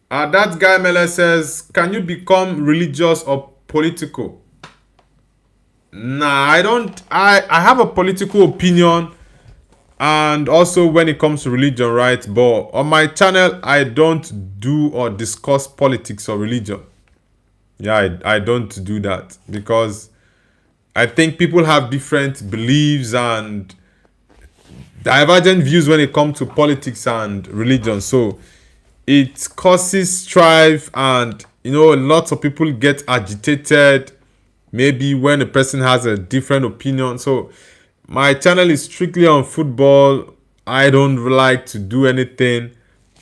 That guy, MLS, says, can you become religious or political? Nah, I don't. I have a political opinion, and also when it comes to religion, right? But on my channel, I don't do or discuss politics or religion. Yeah, I don't do that because I think people have different beliefs and divergent views when it comes to politics and religion. So it causes strife, and lots of people get agitated maybe when a person has a different opinion. So my channel is strictly on football. I don't like to do anything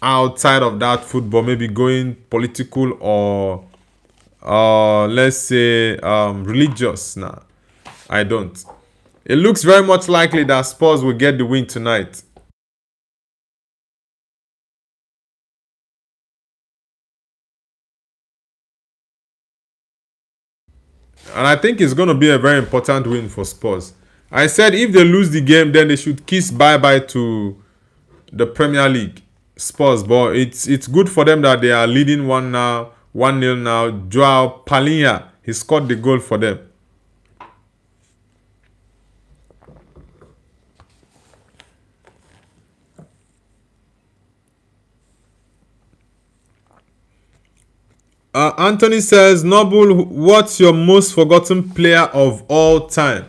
outside of that football, maybe going political or let's say religious. Nah, I don't. It looks very much likely that Spurs will get the win tonight. And I think it's going to be a very important win for Spurs. I said if they lose the game, then they should kiss bye-bye to the Premier League. Spurs, but it's good for them that they are leading 1-0 now. Joao Palinha, he scored the goal for them. Anthony says, Noble, what's your most forgotten player of all time?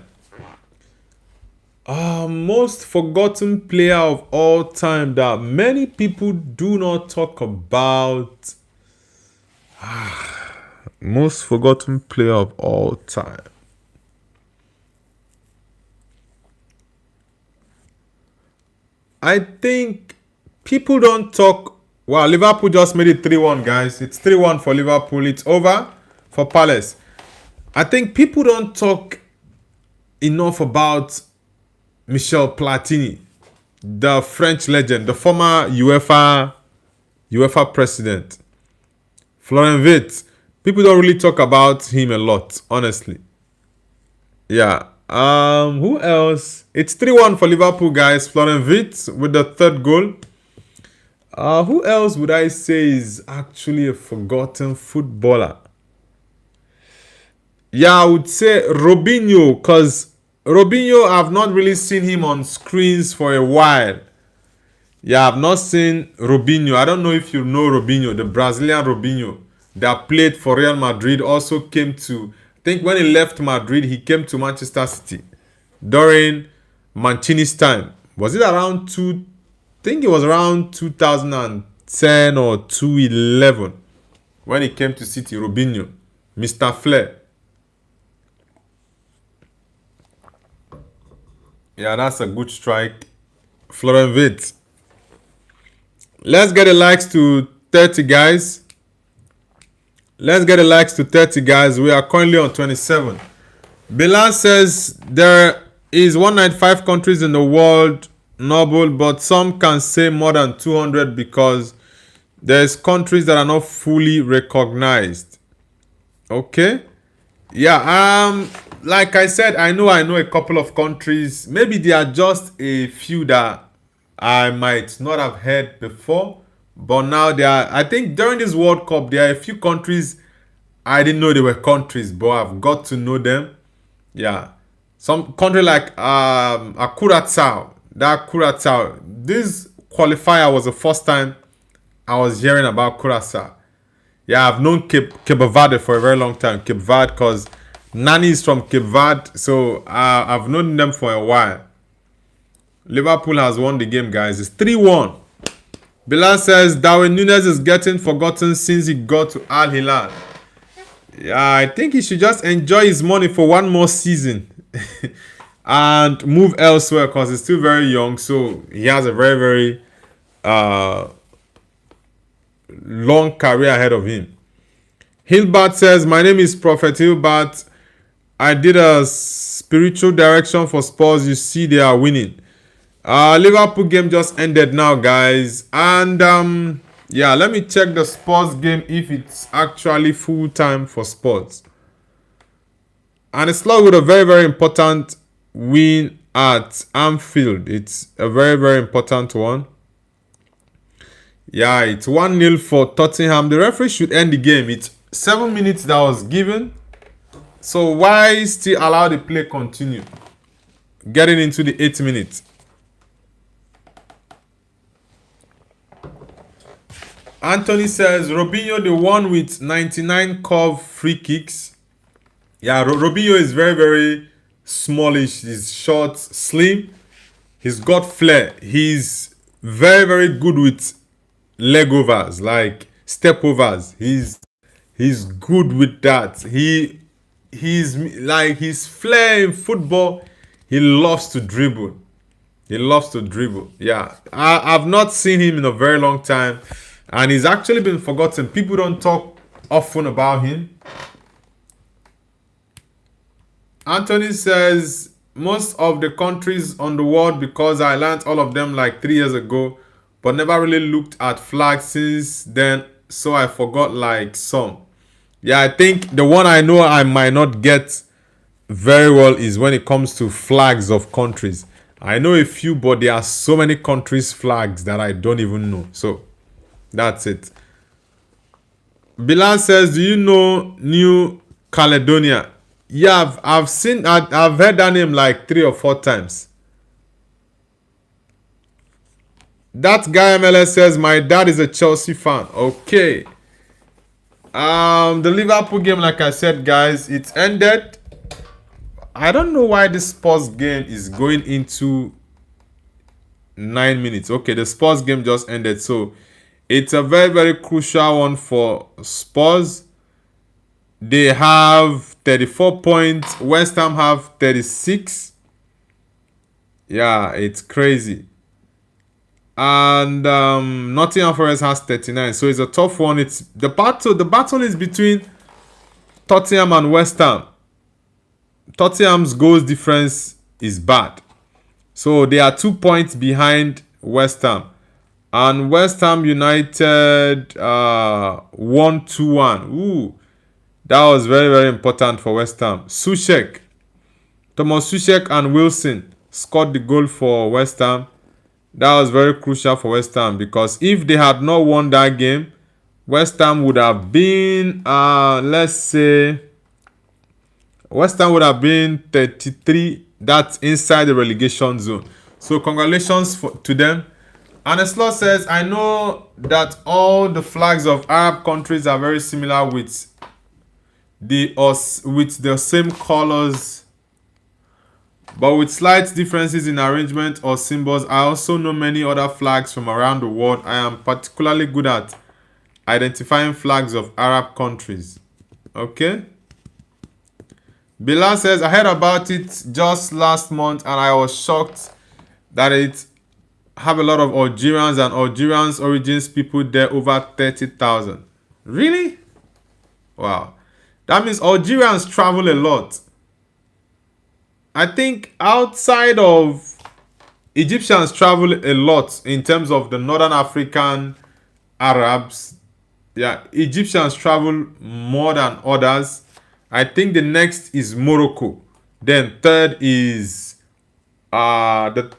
Most forgotten player of all time that many people do not talk about. Most forgotten player of all time. I think people don't talk. Wow, Liverpool just made it 3-1, guys. It's 3-1 for Liverpool. It's over for Palace. I think people don't talk enough about Michel Platini, the French legend, the former UEFA president. Florian Wirtz. People don't really talk about him a lot, honestly. Yeah. Who else? It's 3-1 for Liverpool, guys. Florian Wirtz with the third goal. Who else would I say is actually a forgotten footballer? Yeah, I would say Robinho, because Robinho, I've not really seen him on screens for a while. Yeah, I've not seen Robinho. I don't know if you know Robinho, the Brazilian Robinho that played for Real Madrid. Also came to, I think when he left Madrid, he came to Manchester City during Mancini's time. Was it around I think it was around 2010 or 2011 when he came to City, Robinho, Mr. Flair. Yeah, that's a good strike. Florian Wirtz. Let's get the likes to 30, guys. Let's get the likes to 30, guys. We are currently on 27. Bilal says there is 195 countries in the world, Noble, but some can say more than 200 because there's countries that are not fully recognized. Okay. Yeah, like I said, I know a couple of countries. Maybe there are just a few that I might not have heard before, but now there are. I think during this World Cup, there are a few countries I didn't know they were countries, but I've got to know them. Yeah, some country like Curacao. That Curacao. This qualifier was the first time I was hearing about Curacao. Yeah, I've known Cape Verde for a very long time. Cape Verde, because Nani is from Cape Verde, so I've known them for a while. Liverpool has won the game, guys. It's 3-1. Bilal says Darwin Núñez is getting forgotten since he got to Al Hilal. Yeah, I think he should just enjoy his money for one more season and move elsewhere because he's still very young. So he has a very, very long career ahead of him. Hilbert says, my name is Prophet Hilbert. I did a spiritual direction for Spurs. You see they are winning. Liverpool game just ended now, guys. And yeah, let me check the Spurs game if it's actually full time for Spurs. And it's like with a very, very important win at Anfield. It's a very, very important one. Yeah, it's 1-0 for Tottenham. The referee should end the game. It's 7 minutes that was given. So why still allow the play continue? Getting into the 8th minute. Anthony says Robinho the one with 99 curve free kicks. Yeah, Robinho is very, very smallish. He's short, slim. He's got flair. He's very, very good with leg overs, like step overs. He's good with that. He's like his flair in football. He loves to dribble. He loves to dribble. Yeah, I've not seen him in a very long time, and he's actually been forgotten. People don't talk often about him. Anthony says most of the countries on the world, because I learned all of them like 3 years ago, but never really looked at flags since then, so I forgot like some. Yeah, I think the one I know I might not get very well is when it comes to flags of countries. I know a few, but there are so many countries' flags that I don't even know. So that's it. Bilal says, do you know New Caledonia? Yeah, I've heard that name like 3 or 4 times. That guy MLS says, my dad is a Chelsea fan. Okay. The Liverpool game, like I said, guys, it ended. I don't know why this Spurs game is going into 9 minutes. Okay, the Spurs game just ended. So it's a very, very crucial one for Spurs. They have 34 points. West Ham have 36. Yeah, it's crazy. And Nottingham Forest has 39. So it's a tough one. It's the battle is between Tottenham and West Ham. Tottenham's goals difference is bad. So they are 2 points behind West Ham. And West Ham United 1-2-1. Ooh. That was very, very important for West Ham. Thomas Suchek and Wilson scored the goal for West Ham. That was very crucial for West Ham, because if they had not won that game, West Ham would have been, let's say, West Ham would have been 33. That's inside the relegation zone. So congratulations to them. And Slot says, I know that all the flags of Arab countries are very similar with the same colors, but with slight differences in arrangement or symbols. I also know many other flags from around the world. I am particularly good at identifying flags of Arab countries. Okay. Bilal says, I heard about it just last month and I was shocked that it have a lot of Algerians and Algerians origins people there, over 30,000. Really? Wow. That means Algerians travel a lot. I think outside of Egyptians travel a lot in terms of the Northern African Arabs. Yeah, Egyptians travel more than others. I think the next is Morocco. Then third is Algeria.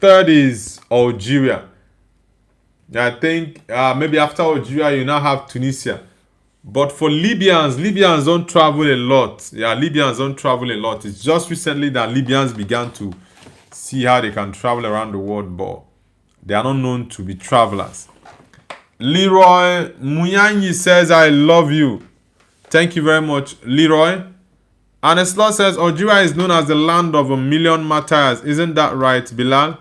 I think maybe after Algeria you now have Tunisia. But for Libyans don't travel a lot. Yeah, Libyans don't travel a lot. It's just recently that Libyans began to see how they can travel around the world, but they are not known to be travelers. Leroy Muyanyi says, I love you. Thank you very much, Leroy. And Slot says, Algeria is known as the land of a million martyrs. Isn't that right, Bilal?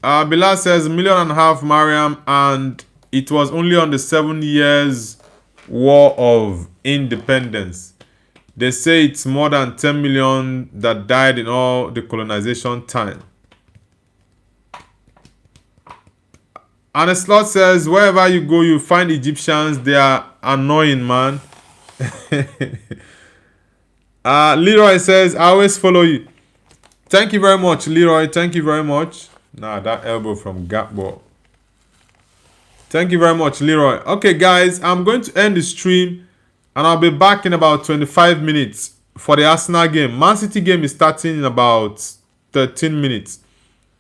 Bilal says, 1.5 million, Mariam, and it was only on the 7 years war of independence. They say it's more than 10 million that died in all the colonization time. And Slot says, wherever you go, you find Egyptians. They are annoying, man. Leroy says, I always follow you. Thank you very much, Leroy. Thank you very much. Nah, that elbow from Gapbo. Thank you very much, Leroy. Okay, guys, I'm going to end the stream and I'll be back in about 25 minutes for the Arsenal game. Man City game is starting in about 13 minutes.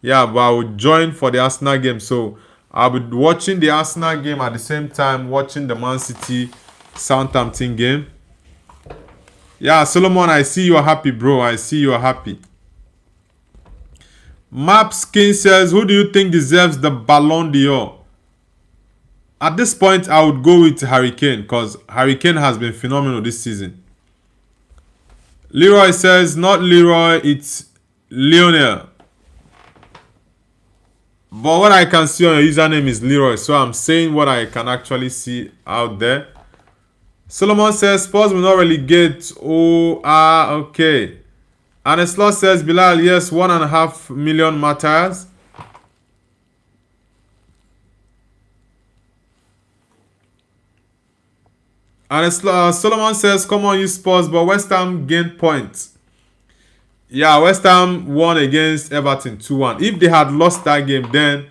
Yeah, but I will join for the Arsenal game. So I'll be watching the Arsenal game at the same time watching the Man City Southampton game. Yeah, Solomon, I see you are happy, bro. I see you are happy. Mapskin says, who do you think deserves the Ballon d'Or? At this point, I would go with Harry Kane because Harry Kane has been phenomenal this season. Leroy says, not Leroy, it's Lionel. But what I can see on your username is Leroy, so I'm saying what I can actually see out there. Solomon says, Spurs will not relegate. Oh, okay. Aneslot says, Bilal, yes, 1.5 million matters. And Solomon says, come on, you Spurs, but West Ham gained points. Yeah, West Ham won against Everton 2-1. If they had lost that game, then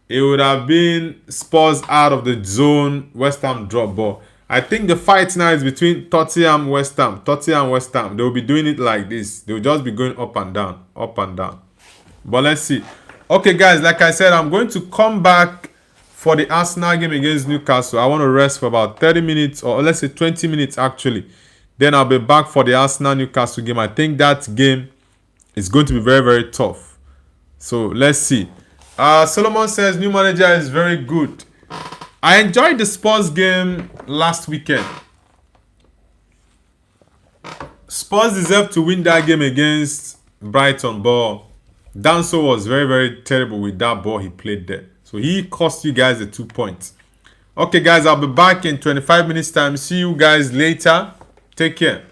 it would have been Spurs out of the zone, West Ham drop ball. I think the fight now is between Tottenham, West Ham. Tottenham, West Ham. They will be doing it like this. They will just be going up and down, up and down. But let's see. Okay, guys, like I said, I'm going to come back for the Arsenal game against Newcastle. I want to rest for about 30 minutes, or let's say 20 minutes actually. Then I'll be back for the Arsenal-Newcastle game. I think that game is going to be very, very tough. So let's see. Solomon says new manager is very good. I enjoyed the Spurs game last weekend. Spurs deserved to win that game against Brighton, but Danso was very, very terrible with that ball he played there. So he cost you guys the 2 points. Okay, guys, I'll be back in 25 minutes time. See you guys later. Take care.